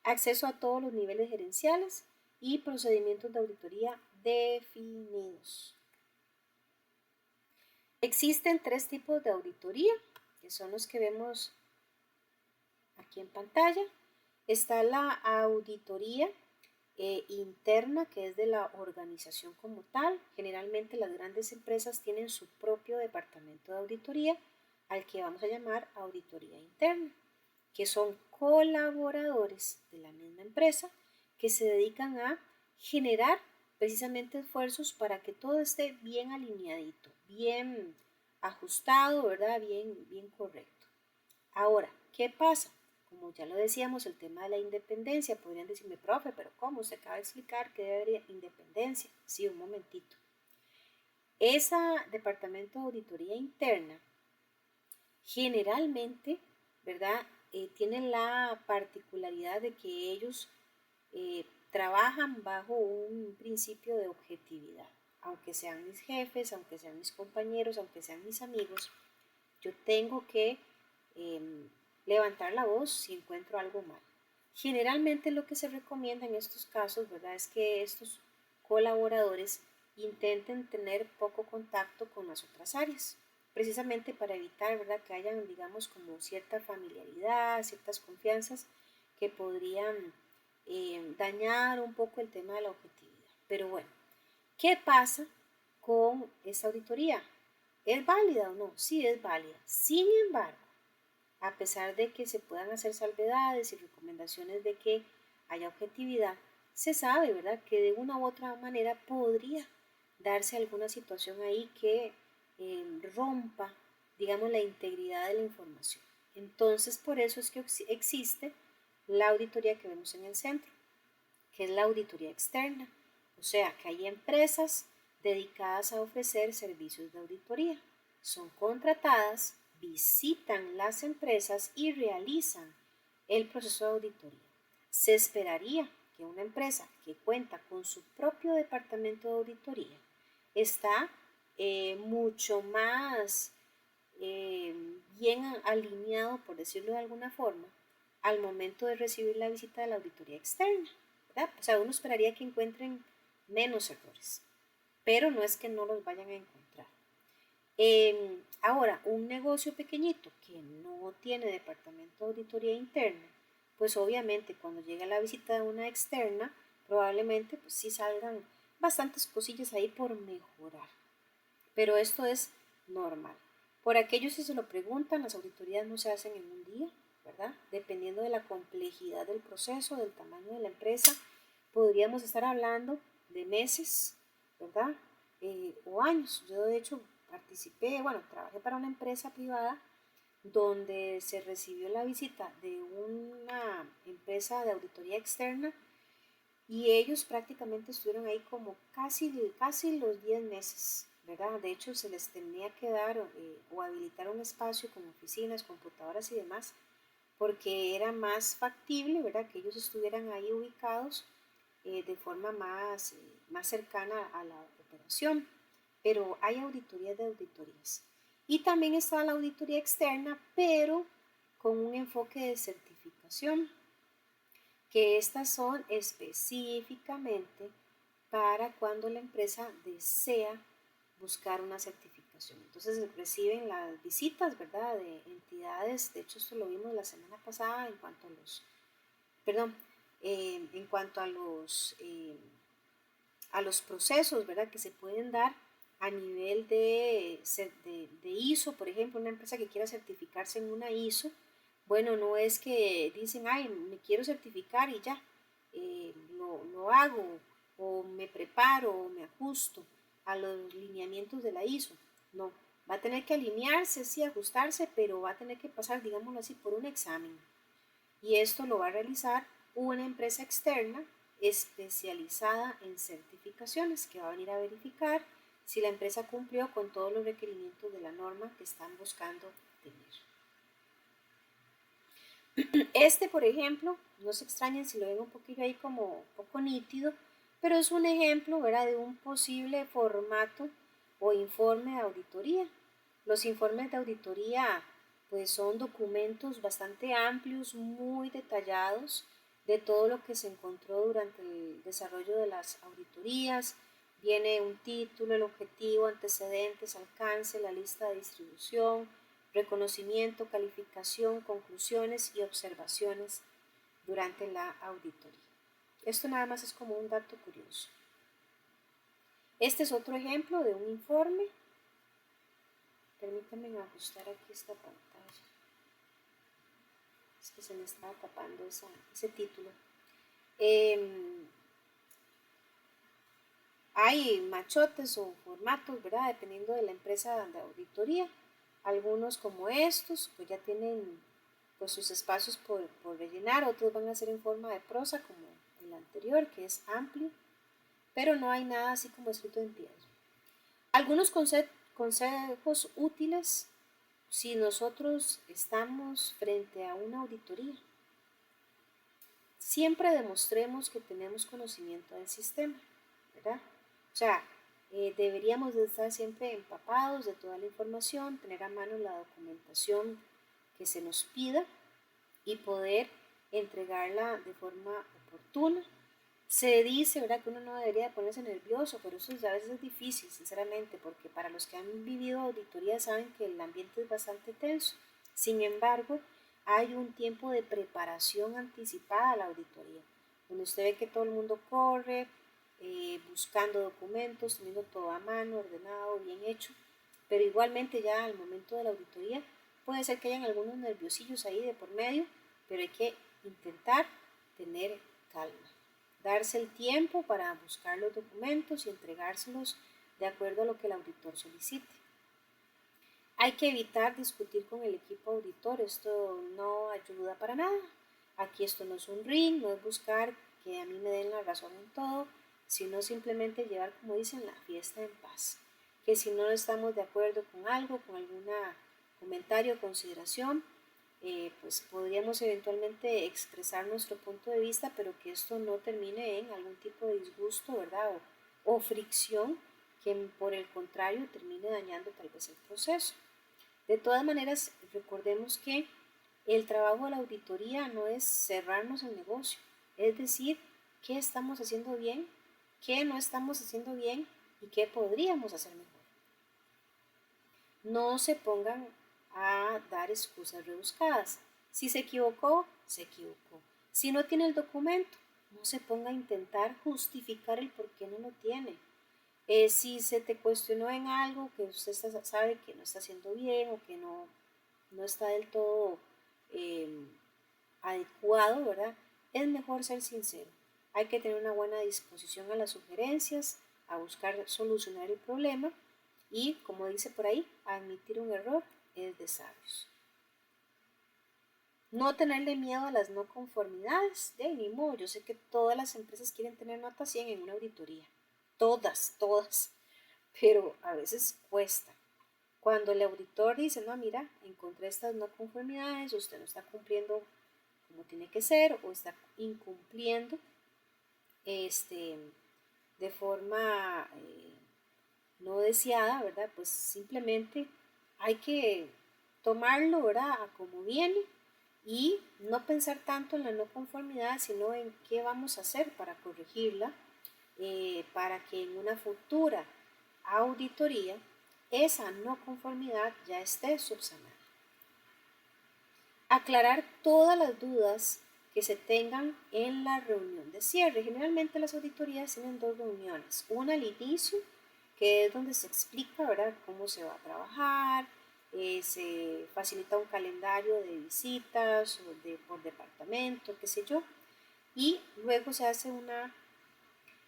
Acceso a todos los niveles gerenciales y procedimientos de auditoría definidos. Existen 3 tipos de auditoría, que son los que vemos aquí en pantalla. Está la auditoría interna, que es de la organización como tal. Generalmente las grandes empresas tienen su propio departamento de auditoría, al que vamos a llamar auditoría interna, que son colaboradores de la misma empresa que se dedican a generar precisamente esfuerzos para que todo esté bien alineadito, bien ajustado, ¿verdad? Bien correcto. Ahora, ¿qué pasa? Como ya lo decíamos, el tema de la independencia, podrían decirme, profe, pero ¿cómo? Usted acaba de explicar que debe haber independencia. Sí, un momentito. Ese departamento de auditoría interna generalmente, ¿verdad? Tienen la particularidad de que ellos trabajan bajo un principio de objetividad. Aunque sean mis jefes, aunque sean mis compañeros, aunque sean mis amigos, yo tengo que levantar la voz si encuentro algo mal. Generalmente lo que se recomienda en estos casos, ¿verdad?, es que estos colaboradores intenten tener poco contacto con las otras áreas, precisamente para evitar, ¿verdad?, que hayan, digamos, como cierta familiaridad, ciertas confianzas que podrían dañar un poco el tema de la objetividad. Pero bueno, ¿qué pasa con esta auditoría? ¿Es válida o no? Sí, es válida. Sin embargo, a pesar de que se puedan hacer salvedades y recomendaciones de que haya objetividad, se sabe, ¿verdad?, que de una u otra manera podría darse alguna situación ahí que rompa, digamos, la integridad de la información. Entonces, por eso es que existe la auditoría que vemos en el centro, que es la auditoría externa. O sea, que hay empresas dedicadas a ofrecer servicios de auditoría. Son contratadas, visitan las empresas y realizan el proceso de auditoría. Se esperaría que una empresa que cuenta con su propio departamento de auditoría está mucho más bien alineado, por decirlo de alguna forma, al momento de recibir la visita de la auditoría externa, ¿verdad? O sea, uno esperaría que encuentren menos errores, pero no es que no los vayan a encontrar. Ahora, un negocio pequeñito que no tiene departamento de auditoría interna, pues obviamente cuando llega la visita de una externa, probablemente pues sí salgan bastantes cosillas ahí por mejorar, pero esto es normal. Por aquellos si se lo preguntan, las auditorías no se hacen en un día, ¿verdad? Dependiendo de la complejidad del proceso, del tamaño de la empresa, podríamos estar hablando de meses, ¿verdad? O años. Yo de hecho trabajé para una empresa privada donde se recibió la visita de una empresa de auditoría externa y ellos prácticamente estuvieron ahí como casi los 10 meses, ¿verdad? De hecho, se les tenía que dar o habilitar un espacio con oficinas, computadoras y demás, porque era más factible, ¿verdad? Que ellos estuvieran ahí ubicados de forma más cercana a la operación. Pero hay auditorías de auditorías. Y también está la auditoría externa, pero con un enfoque de certificación, que estas son específicamente para cuando la empresa desea buscar una certificación. Entonces reciben las visitas, ¿verdad?, de entidades. De hecho, esto lo vimos la semana pasada en cuanto a a los procesos, ¿verdad?, que se pueden dar a nivel de ISO. Por ejemplo, una empresa que quiera certificarse en una ISO, bueno, no es que dicen, ay, me quiero certificar y ya, lo hago, o me preparo, o me ajusto a los lineamientos de la ISO. No, va a tener que alinearse, sí, ajustarse, pero va a tener que pasar, digámoslo así, por un examen. Y esto lo va a realizar una empresa externa especializada en certificaciones que va a venir a verificar si la empresa cumplió con todos los requerimientos de la norma que están buscando tener. Por ejemplo, no se extrañen si lo ven un poquillo ahí como un poco nítido, pero es un ejemplo, ¿verdad?, de un posible formato o informe de auditoría. Los informes de auditoría pues son documentos bastante amplios, muy detallados de todo lo que se encontró durante el desarrollo de las auditorías. Viene un título, el objetivo, antecedentes, alcance, la lista de distribución, reconocimiento, calificación, conclusiones y observaciones durante la auditoría. Esto nada más es como un dato curioso. Este es otro ejemplo de un informe. Permítanme ajustar aquí esta pantalla. Es que se me estaba tapando ese título. Hay machotes o formatos, ¿verdad?, dependiendo de la empresa de auditoría. Algunos como estos, pues ya tienen pues sus espacios por rellenar. Otros van a ser en forma de prosa, como el anterior, que es amplio, pero no hay nada así como escrito en piedra. Algunos consejos útiles si nosotros estamos frente a una auditoría. Siempre demostremos que tenemos conocimiento del sistema, ¿verdad? O sea, deberíamos de estar siempre empapados de toda la información, tener a mano la documentación que se nos pida y poder entregarla de forma oportuna. Se dice, ¿verdad?, que uno no debería ponerse nervioso, pero eso a veces es difícil, sinceramente, porque para los que han vivido auditoría saben que el ambiente es bastante tenso. Sin embargo, hay un tiempo de preparación anticipada a la auditoría, donde usted ve que todo el mundo corre, buscando documentos, teniendo todo a mano, ordenado, bien hecho, pero igualmente ya al momento de la auditoría puede ser que hayan algunos nerviosillos ahí de por medio, pero hay que intentar tener calma, darse el tiempo para buscar los documentos y entregárselos de acuerdo a lo que el auditor solicite. Hay que evitar discutir con el equipo auditor, esto no ayuda para nada. Aquí esto no es un ring, no es buscar que a mí me den la razón en todo, sino simplemente llevar, como dicen, la fiesta en paz. Que si no estamos de acuerdo con algo, con algún comentario o consideración, pues podríamos eventualmente expresar nuestro punto de vista, pero que esto no termine en algún tipo de disgusto, ¿verdad? O fricción que por el contrario termine dañando tal vez el proceso. De todas maneras, recordemos que el trabajo de la auditoría no es cerrarnos el negocio, es decir, qué estamos haciendo bien, qué no estamos haciendo bien y qué podríamos hacer mejor. No se pongan a dar excusas rebuscadas. Si se equivocó, se equivocó. Si no tiene el documento, no se ponga a intentar justificar el por qué no lo tiene. Si se te cuestionó en algo que usted sabe que no está haciendo bien o que no está del todo adecuado, ¿verdad? Es mejor ser sincero. Hay que tener una buena disposición a las sugerencias, a buscar solucionar el problema y, como dice por ahí, admitir un error es de sabios. No tenerle miedo a las no conformidades, de ni modo, yo sé que todas las empresas quieren tener nota 100 en una auditoría, todas, pero a veces cuesta. Cuando el auditor dice, no, mira, encontré estas no conformidades, usted no está cumpliendo como tiene que ser o está incumpliendo de forma no deseada, ¿verdad? Pues simplemente hay que tomarlo, ¿verdad? A como viene y no pensar tanto en la no conformidad, sino en qué vamos a hacer para corregirla, para que en una futura auditoría esa no conformidad ya esté subsanada. Aclarar todas las dudas que se tengan en la reunión de cierre. Generalmente las auditorías tienen dos reuniones. Una al inicio, que es donde se explica, ¿verdad?, cómo se va a trabajar, se facilita un calendario de visitas o por departamento, qué sé yo. Y luego se hace una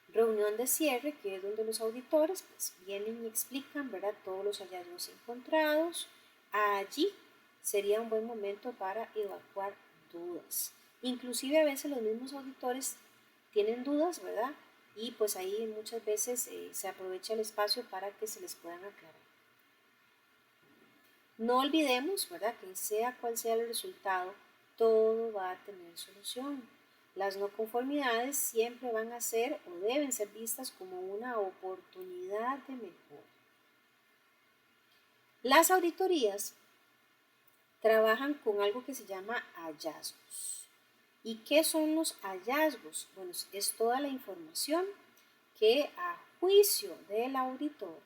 reunión de cierre, que es donde los auditores pues, vienen y explican, ¿verdad?, todos los hallazgos encontrados. Allí sería un buen momento para evacuar dudas. Inclusive a veces los mismos auditores tienen dudas, ¿verdad? Y pues ahí muchas veces se aprovecha el espacio para que se les puedan aclarar. No olvidemos, ¿verdad?, que sea cual sea el resultado, todo va a tener solución. Las no conformidades siempre van a ser o deben ser vistas como una oportunidad de mejora. Las auditorías trabajan con algo que se llama hallazgos. ¿Y qué son los hallazgos? Bueno, es toda la información que a juicio del auditor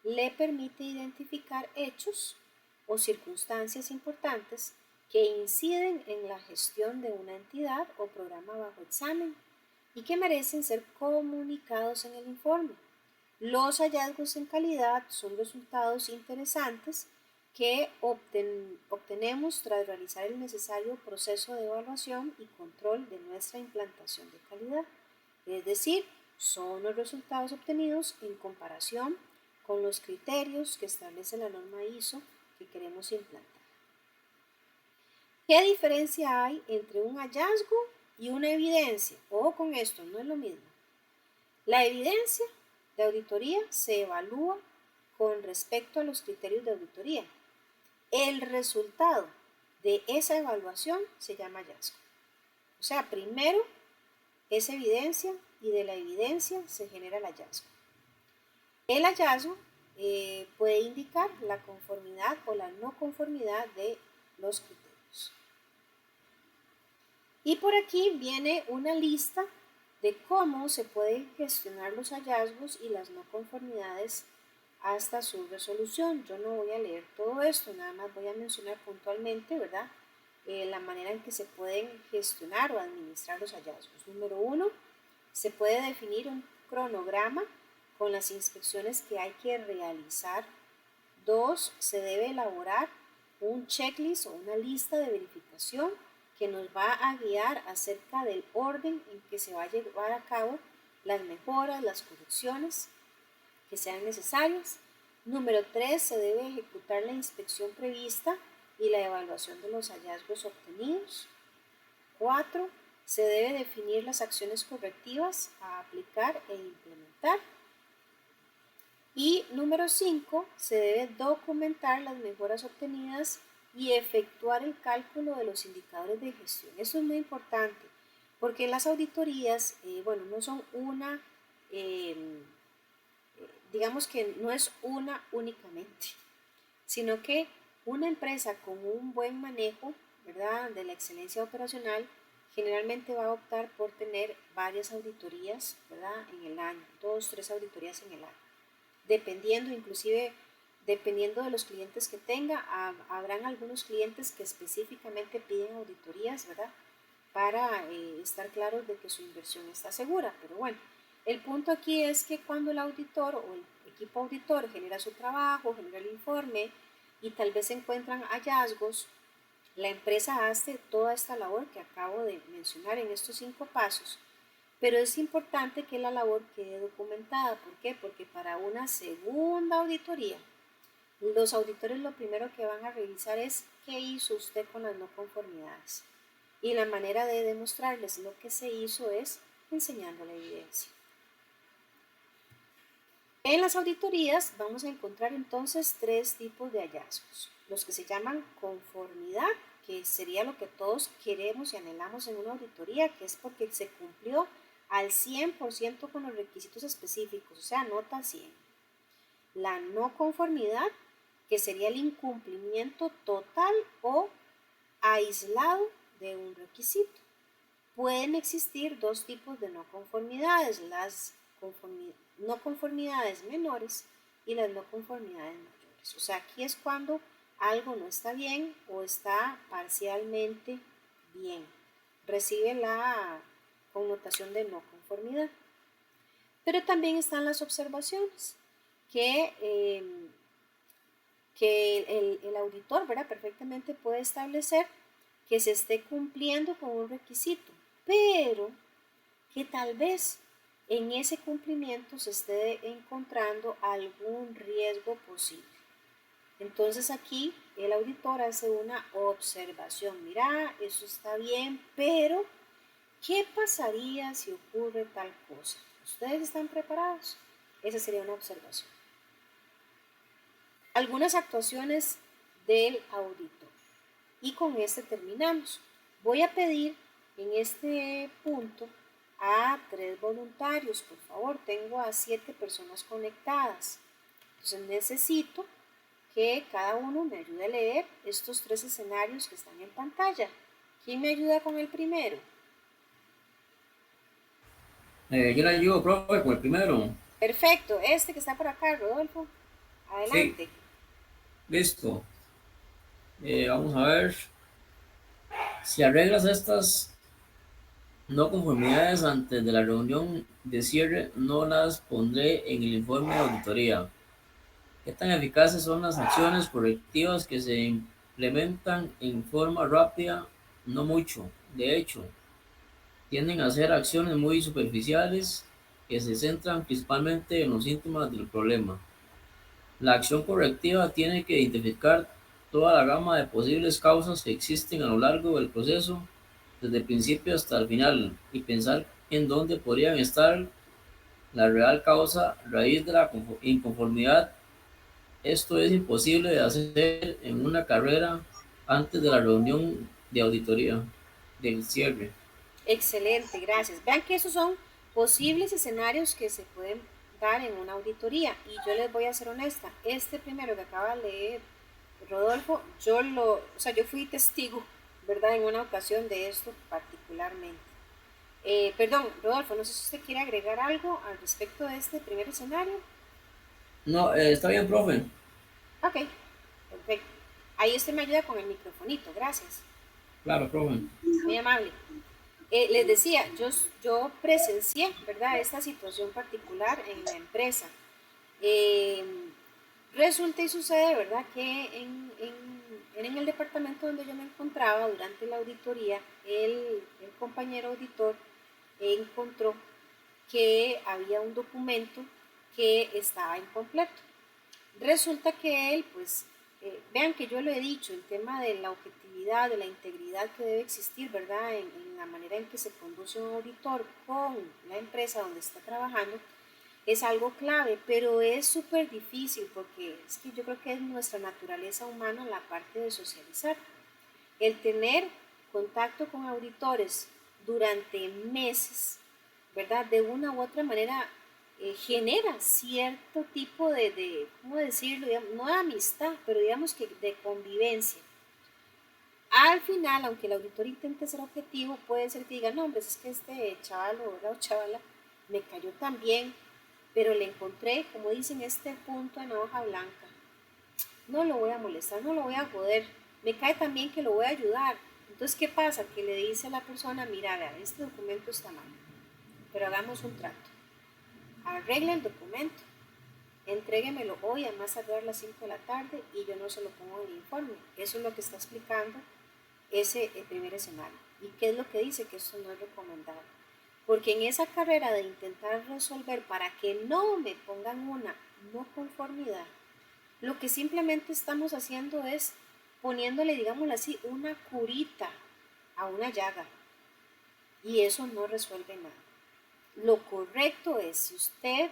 le permite identificar hechos o circunstancias importantes que inciden en la gestión de una entidad o programa bajo examen y que merecen ser comunicados en el informe. Los hallazgos en calidad son resultados interesantes que obtenemos tras realizar el necesario proceso de evaluación y control de nuestra implantación de calidad. Es decir, son los resultados obtenidos en comparación con los criterios que establece la norma ISO que queremos implantar. ¿Qué diferencia hay entre un hallazgo y una evidencia? Ojo con esto, no es lo mismo. La evidencia de auditoría se evalúa con respecto a los criterios de auditoría. El resultado de esa evaluación se llama hallazgo. O sea, primero es evidencia y de la evidencia se genera el hallazgo. El hallazgo puede indicar la conformidad o la no conformidad de los criterios. Y por aquí viene una lista de cómo se pueden gestionar los hallazgos y las no conformidades hasta su resolución. Yo no voy a leer todo esto, nada más voy a mencionar puntualmente, ¿verdad?, la manera en que se pueden gestionar o administrar los hallazgos. Número 1, se puede definir un cronograma con las inspecciones que hay que realizar. 2, se debe elaborar un checklist o una lista de verificación que nos va a guiar acerca del orden en que se va a llevar a cabo las mejoras, las correcciones que sean necesarias. Número 3, se debe ejecutar la inspección prevista y la evaluación de los hallazgos obtenidos. 4, se debe definir las acciones correctivas a aplicar e implementar. Y número 5, se debe documentar las mejoras obtenidas y efectuar el cálculo de los indicadores de gestión. Eso es muy importante porque las auditorías, no son una, digamos que no es una únicamente, sino que una empresa con un buen manejo, ¿verdad?, de la excelencia operacional, generalmente va a optar por tener varias auditorías, ¿verdad?, en el año, 2, 3 auditorías en el año. Dependiendo de los clientes que tenga, habrán algunos clientes que específicamente piden auditorías, ¿verdad?, para estar claros de que su inversión está segura. Pero bueno, el punto aquí es que cuando el auditor o el equipo auditor genera su trabajo, genera el informe y tal vez se encuentran hallazgos La empresa hace toda esta labor que acabo de mencionar en estos 5 pasos, pero es importante que la labor quede documentada. ¿Por qué? Porque para una segunda auditoría, los auditores lo primero que van a revisar es qué hizo usted con las no conformidades. Y la manera de demostrarles lo que se hizo es enseñando la evidencia. En las auditorías vamos a encontrar entonces 3 tipos de hallazgos. Los que se llaman conformidad, que sería lo que todos queremos y anhelamos en una auditoría, que es porque se cumplió al 100% con los requisitos específicos, o sea, nota 100. La no conformidad, que sería el incumplimiento total o aislado de un requisito. Pueden existir 2 tipos de no conformidades, las no conformidades menores y las no conformidades mayores. O sea, aquí es cuando algo no está bien o está parcialmente bien. Recibe la connotación de no conformidad. Pero también están las observaciones que el auditor, ¿verdad?, perfectamente puede establecer que se esté cumpliendo con un requisito, pero que tal vez en ese cumplimiento se esté encontrando algún riesgo posible. Entonces aquí el auditor hace una observación. Mira, eso está bien, pero ¿qué pasaría si ocurre tal cosa? ¿Ustedes están preparados? Esa sería una observación. Algunas actuaciones del auditor. Y con este terminamos. Voy a pedir en este punto a 3 voluntarios, por favor. Tengo a 7 personas conectadas. Entonces necesito que cada uno me ayude a leer estos 3 escenarios que están en pantalla. ¿Quién me ayuda con el primero? Yo le ayudo, profe, con el primero. Perfecto, este que está por acá, Rodolfo. Sí, Adelante. listo. Vamos a ver. Si arreglas estas no conformidades antes de la reunión de cierre, no las pondré en el informe de auditoría. ¿Qué tan eficaces son las acciones correctivas que se implementan en forma rápida? No mucho. De hecho, tienden a ser acciones muy superficiales que se centran principalmente en los síntomas del problema. La acción correctiva tiene que identificar toda la gama de posibles causas que existen a lo largo del proceso, desde el principio hasta el final, y pensar en dónde podrían estar la real causa raíz de la inconformidad. Esto es imposible de hacer en una carrera antes de la reunión de auditoría del cierre. Excelente, gracias. Vean que esos son posibles escenarios que se pueden dar en una auditoría. Y yo les voy a ser honesta, este primero que acaba de leer Rodolfo, yo fui testigo, ¿verdad?, en una ocasión de esto particularmente. Perdón, Rodolfo, no sé si usted quiere agregar algo al respecto de este primer escenario. No, está bien, profe. Ok, perfecto. Ahí usted me ayuda con el microfonito, gracias. Claro, profe. Muy amable. Les decía, yo presencié, ¿verdad?, esta situación particular en la empresa. Eh, Resulta y sucede, ¿verdad?, que en el departamento donde yo me encontraba durante la auditoría, el compañero auditor encontró que había un documento que estaba incompleto. Resulta que él, pues, vean que yo lo he dicho, el tema de la objetividad, de la integridad que debe existir, ¿verdad?, en la manera en que se conduce un auditor con la empresa donde está trabajando, es algo clave, pero es súper difícil porque es que yo creo que es nuestra naturaleza humana la parte de socializar. El tener contacto con auditores durante meses, ¿verdad?, de una u otra manera genera cierto tipo ¿cómo decirlo?, digamos, no de amistad, pero digamos que de convivencia. Al final, aunque el auditor intente ser objetivo, puede ser que diga, no, hombre, es que este chaval o chavala me cayó tan bien, pero le encontré, como dicen, este punto en hoja blanca. No lo voy a molestar, no lo voy a joder, me cae tan bien que lo voy a ayudar. Entonces, ¿qué pasa? Que le dice a la persona, mira, vea, este documento está mal, pero hagamos un trato. Arregle el documento, entréguemelo hoy a más tardar las 5 de la tarde y yo no se lo pongo en el informe. Eso es lo que está explicando ese primer escenario. ¿Y qué es lo que dice? Que esto no es recomendable. Porque en esa carrera de intentar resolver para que no me pongan una no conformidad, lo que simplemente estamos haciendo es poniéndole, digámoslo así, una curita a una llaga. Y eso no resuelve nada. Lo correcto es, si usted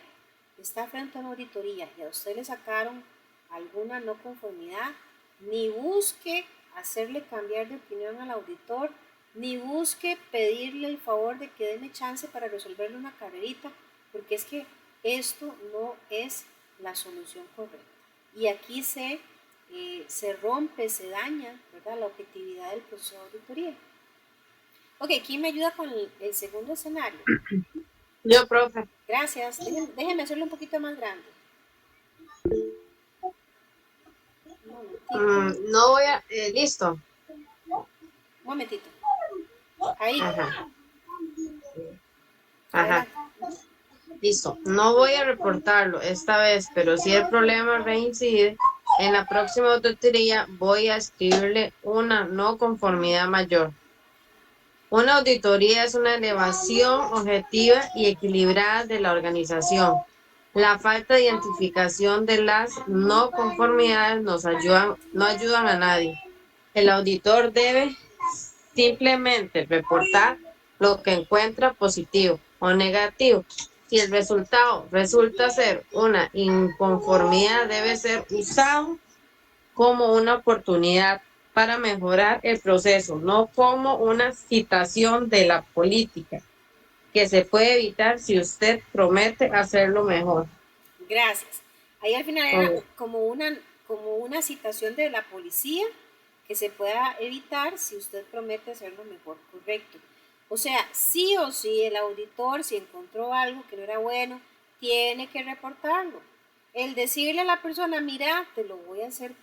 está frente a una auditoría y a usted le sacaron alguna no conformidad, ni busque hacerle cambiar de opinión al auditor, ni busque pedirle el favor de que déme chance para resolverle una carrerita, porque es que esto no es la solución correcta. Y aquí se rompe, se daña, ¿verdad?, la objetividad del proceso de auditoría. Ok, ¿quién me ayuda con el segundo escenario? Yo, profe. Gracias. Déjenme hacerlo un poquito más grande. Un momentito. No voy a... listo. Un momentito. Ahí. Ajá. Ajá. Adelante. Listo. No voy a reportarlo esta vez, pero si el problema reincide, en la próxima auditoría voy a escribirle una no conformidad mayor. Una auditoría es una elevación objetiva y equilibrada de la organización. La falta de identificación de las no conformidades no ayudan a nadie. El auditor debe simplemente reportar lo que encuentra positivo o negativo. Si el resultado resulta ser una inconformidad, debe ser usado como una oportunidad para mejorar el proceso, no como una citación de la política, que se puede evitar si usted promete hacerlo mejor. Gracias. Ahí al final era Con- como una citación de la policía que se pueda evitar si usted promete hacerlo mejor. Correcto. O sea, sí o sí, el auditor, si encontró algo que no era bueno, tiene que reportarlo. El decirle a la persona, mira, te lo voy a hacer,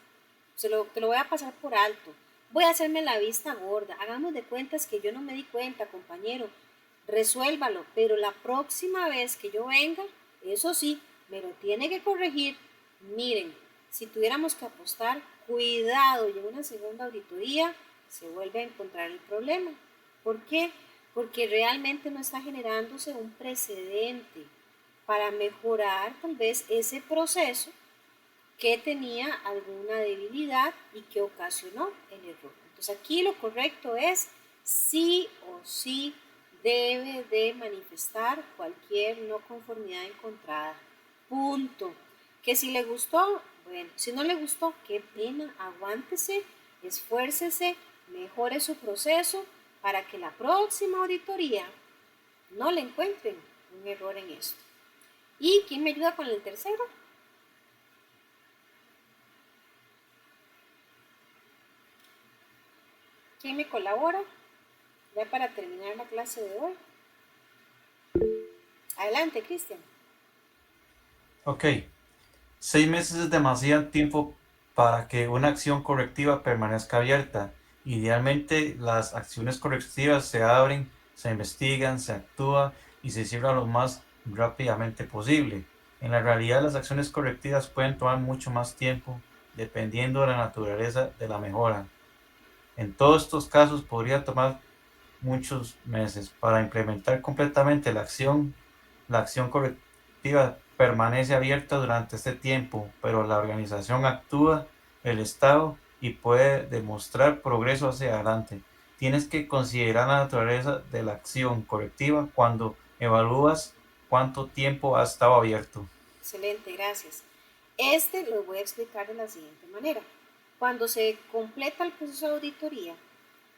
te lo voy a pasar por alto. Voy a hacerme la vista gorda. Hagamos de cuentas que yo no me di cuenta, compañero. Resuélvalo, pero la próxima vez que yo venga, eso sí, me lo tiene que corregir. Miren, si tuviéramos que apostar, cuidado, y en una segunda auditoría se vuelve a encontrar el problema. ¿Por qué? Porque realmente no está generándose un precedente para mejorar tal vez ese proceso que tenía alguna debilidad y que ocasionó el error. Entonces aquí lo correcto es sí o sí debe de manifestar cualquier no conformidad encontrada. Punto. Que si le gustó, bueno, si no le gustó, qué pena, aguántese, esfuércese, mejore su proceso para que la próxima auditoría no le encuentren un error en esto. ¿Y quién me ayuda con el tercero? ¿Quién me colabora? Ya para terminar la clase de hoy. Adelante, Cristian. Ok, 6 meses es demasiado tiempo para que una acción correctiva permanezca abierta. Idealmente, las acciones correctivas se abren, se investigan, se actúa y se cierran lo más rápidamente posible. En la realidad, las acciones correctivas pueden tomar mucho más tiempo dependiendo de la naturaleza de la mejora. En todos estos casos podría tomar muchos meses para implementar completamente la acción correctiva permanece abierta durante este tiempo, pero la organización actúa, el Estado y puede demostrar progreso hacia adelante. Tienes que considerar la naturaleza de la acción correctiva cuando evalúas cuánto tiempo ha estado abierto. Excelente, gracias. Lo voy a explicar de la siguiente manera. Cuando se completa el proceso de auditoría,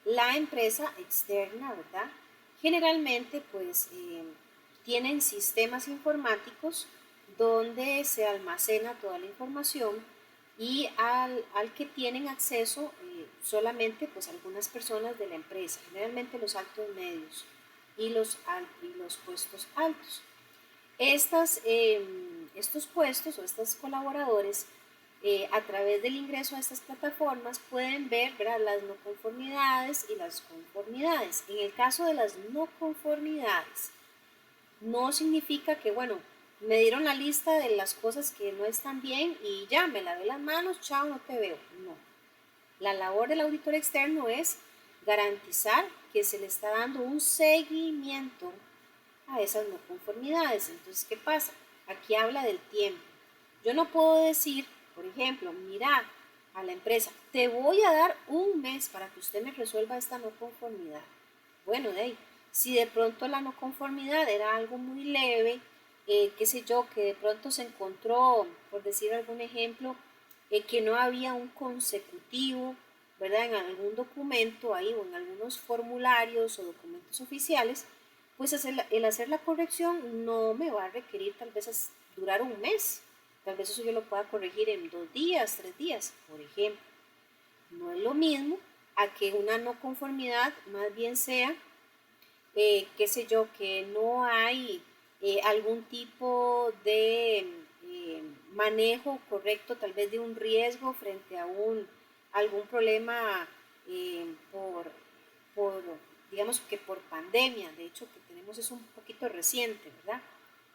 la empresa externa, ¿verdad? Generalmente, pues, tienen sistemas informáticos donde se almacena toda la información y al que tienen acceso solamente, pues, algunas personas de la empresa, generalmente los altos medios y los puestos altos. Estos puestos o estos colaboradores, a través del ingreso a estas plataformas, pueden ver, ¿verdad?, las no conformidades y las conformidades. En el caso de las no conformidades, no significa que, bueno, me dieron la lista de las cosas que no están bien y ya, me lavé las manos, chao, no te veo. No. La labor del auditor externo es garantizar que se le está dando un seguimiento a esas no conformidades. Entonces, ¿qué pasa? Aquí habla del tiempo. Yo no puedo decir, por ejemplo, mira a la empresa, te voy a dar un mes para que usted me resuelva esta no conformidad. Bueno, de ahí, si de pronto la no conformidad era algo muy leve, qué sé yo, que de pronto se encontró, por decir algún ejemplo, que no había un consecutivo, ¿verdad? En algún documento ahí o en algunos formularios o documentos oficiales, pues el hacer la corrección no me va a requerir tal vez durar un mes. Tal vez eso yo lo pueda corregir en 2 días, 3 días, por ejemplo. No es lo mismo a que una no conformidad más bien sea, qué sé yo, que no hay algún tipo de manejo correcto, tal vez de un riesgo frente a algún problema por, digamos que por pandemia. De hecho, que tenemos es un poquito reciente, ¿verdad?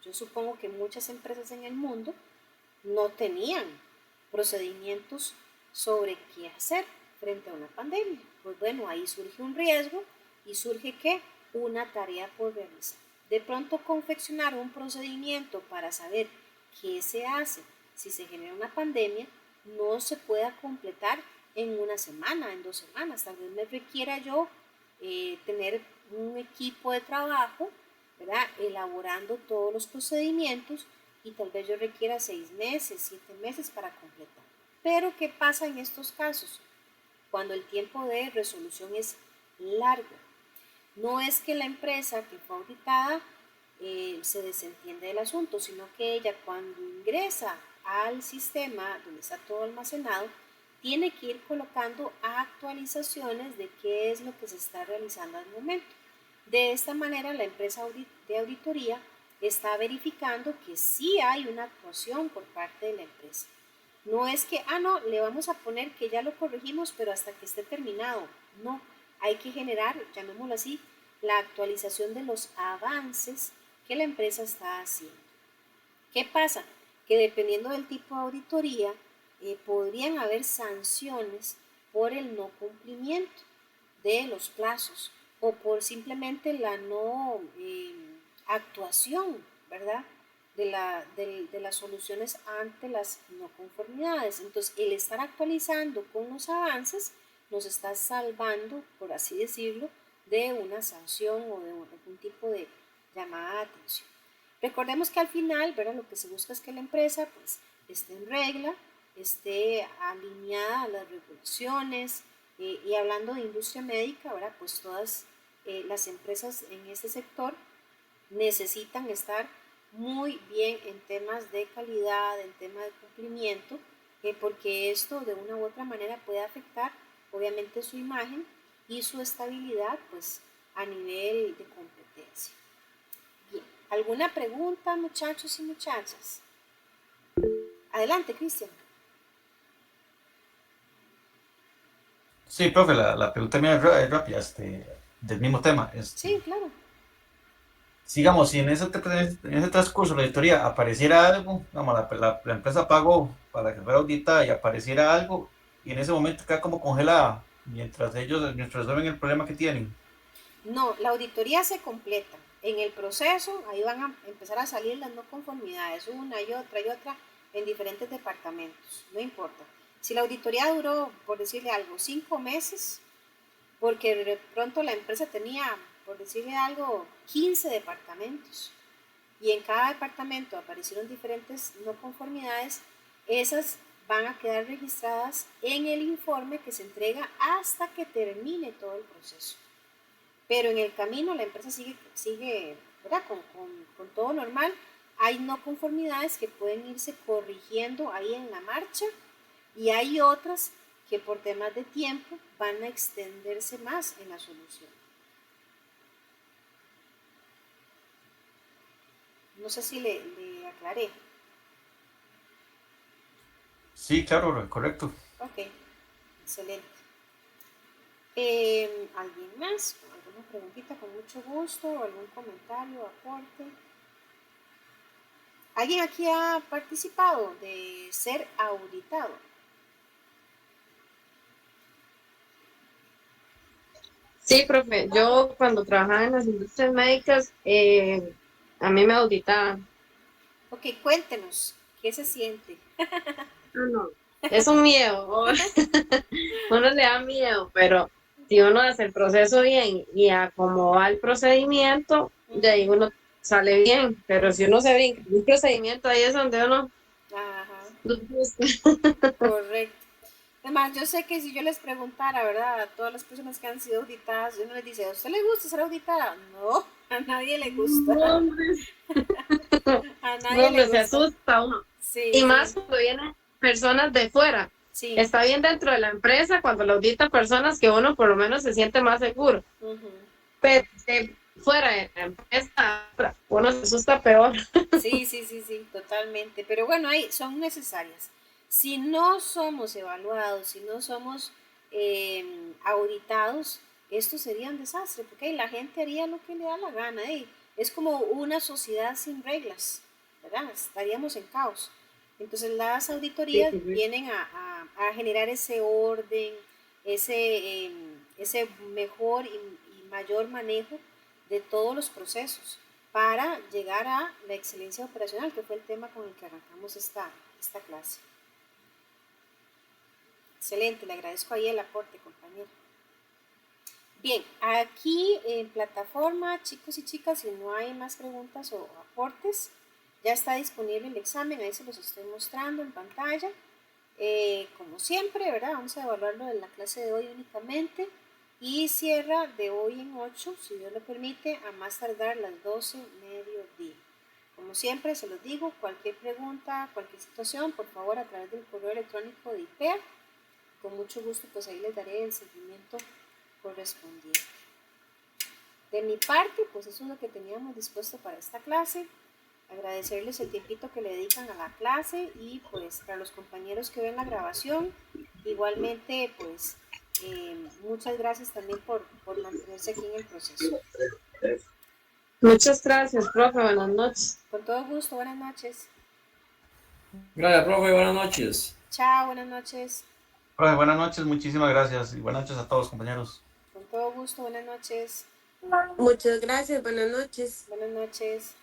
Yo supongo que muchas empresas en el mundo no tenían procedimientos sobre qué hacer frente a una pandemia. Pues bueno, ahí surge un riesgo y surge que una tarea por realizar. De pronto confeccionar un procedimiento para saber qué se hace si se genera una pandemia no se pueda completar en una semana, en 2 semanas. Tal vez me requiera yo tener un equipo de trabajo, ¿verdad? Elaborando todos los procedimientos y tal vez yo requiera 6 meses, 7 meses para completar. Pero ¿qué pasa en estos casos? Cuando el tiempo de resolución es largo. No es que la empresa que fue auditada se desentiende del asunto, sino que ella cuando ingresa al sistema donde está todo almacenado, tiene que ir colocando actualizaciones de qué es lo que se está realizando al momento. De esta manera, la empresa de auditoría está verificando que sí hay una actuación por parte de la empresa. No es que, no, le vamos a poner que ya lo corregimos, pero hasta que esté terminado. No, hay que generar, llamémoslo así, la actualización de los avances que la empresa está haciendo. ¿Qué pasa? Que dependiendo del tipo de auditoría, podrían haber sanciones por el no cumplimiento de los plazos o por simplemente la no actuación, ¿verdad? De las soluciones ante las no conformidades. Entonces, el estar actualizando con los avances nos está salvando, por así decirlo, de una sanción o de algún tipo de llamada de atención. Recordemos que al final, ¿verdad? Lo que se busca es que la empresa pues, esté en regla, esté alineada a las regulaciones, y hablando de industria médica, ¿verdad? Pues todas las empresas en este sector necesitan estar muy bien en temas de calidad, en temas de cumplimiento, porque esto de una u otra manera puede afectar obviamente su imagen y su estabilidad pues a nivel de competencia. Bien, ¿alguna pregunta, muchachos y muchachas? Adelante, Cristian. Sí, profe, la pregunta mía es rápida, del mismo tema. Sí, claro. Sigamos, si en ese transcurso de la auditoría apareciera algo, vamos, la empresa pagó para que fuera auditada y apareciera algo, y en ese momento queda como congelada, mientras resuelven el problema que tienen. No, la auditoría se completa. En el proceso, ahí van a empezar a salir las no conformidades, una y otra, en diferentes departamentos, no importa. Si la auditoría duró, por decirle algo, 5 meses, porque de pronto la empresa tenía, por decirle algo, 15 departamentos, y en cada departamento aparecieron diferentes no conformidades, esas van a quedar registradas en el informe que se entrega hasta que termine todo el proceso. Pero en el camino la empresa sigue ¿verdad? Con todo normal. Hay no conformidades que pueden irse corrigiendo ahí en la marcha y hay otras que por temas de tiempo van a extenderse más en la solución. No sé si le aclaré. Sí, claro, correcto. Ok, excelente. ¿Alguien más? ¿Alguna preguntita con mucho gusto? ¿Algún comentario, aporte? ¿Alguien aquí ha participado de ser auditado? Sí, profe, yo cuando trabajaba en las industrias médicas, a mí me auditaban. Ok, cuéntenos, ¿qué se siente? No, no, es un miedo, uno le da miedo, pero si uno hace el proceso bien y a cómo va el procedimiento, de ahí uno sale bien, pero si uno se brinca el procedimiento, ahí es donde uno Ajá, no gusta. correcto. Además, yo sé que si yo les preguntara, ¿verdad? A todas las personas que han sido auditadas, uno les dice, ¿a usted le gusta ser auditada? No, a nadie le gusta. No, hombre, A no, nadie le hombre, se gusta. asusta uno. Sí, Y más sí, cuando vienen personas de fuera. sí. Está bien dentro de la empresa cuando lo auditan personas que uno por lo menos se siente más seguro. Ujú. Pero fuera de la empresa, uno se asusta peor. Sí, sí, sí, sí, totalmente. Pero bueno, ahí son necesarias. Si no somos evaluados, si no somos auditados, esto sería un desastre, porque la gente haría lo que le da la gana. Es como una sociedad sin reglas, ¿verdad? Estaríamos en caos. Entonces las Sí, auditorías correcto. vienen a generar ese orden, ese mejor y mayor manejo de todos los procesos para llegar a la excelencia operacional, que fue el tema con el que arrancamos esta clase. Excelente, le agradezco ahí el aporte, compañero. Bien, aquí en plataforma, chicos y chicas, si no hay más preguntas o aportes, ya está disponible el examen, ahí se los estoy mostrando en pantalla. Como siempre, ¿verdad? Vamos a evaluarlo de la clase de hoy únicamente y cierra de hoy en 8, si Dios lo permite, a más tardar las 12 mediodía. Como siempre, se los digo, cualquier pregunta, cualquier situación, por favor, a través del correo electrónico de IPEA. Con mucho gusto, pues ahí les daré el seguimiento correspondiente. De mi parte, pues eso es lo que teníamos dispuesto para esta clase. Agradecerles el tiempito que le dedican a la clase y pues para los compañeros que ven la grabación, igualmente pues muchas gracias también por mantenerse aquí en el proceso. Muchas gracias, profe. Buenas noches. Con todo gusto, buenas noches. Gracias, profe, buenas noches. Chao, buenas noches. Profe, buenas noches, muchísimas gracias y buenas noches a todos, compañeros. Con todo gusto, buenas noches. Muchas gracias, buenas noches. Buenas noches.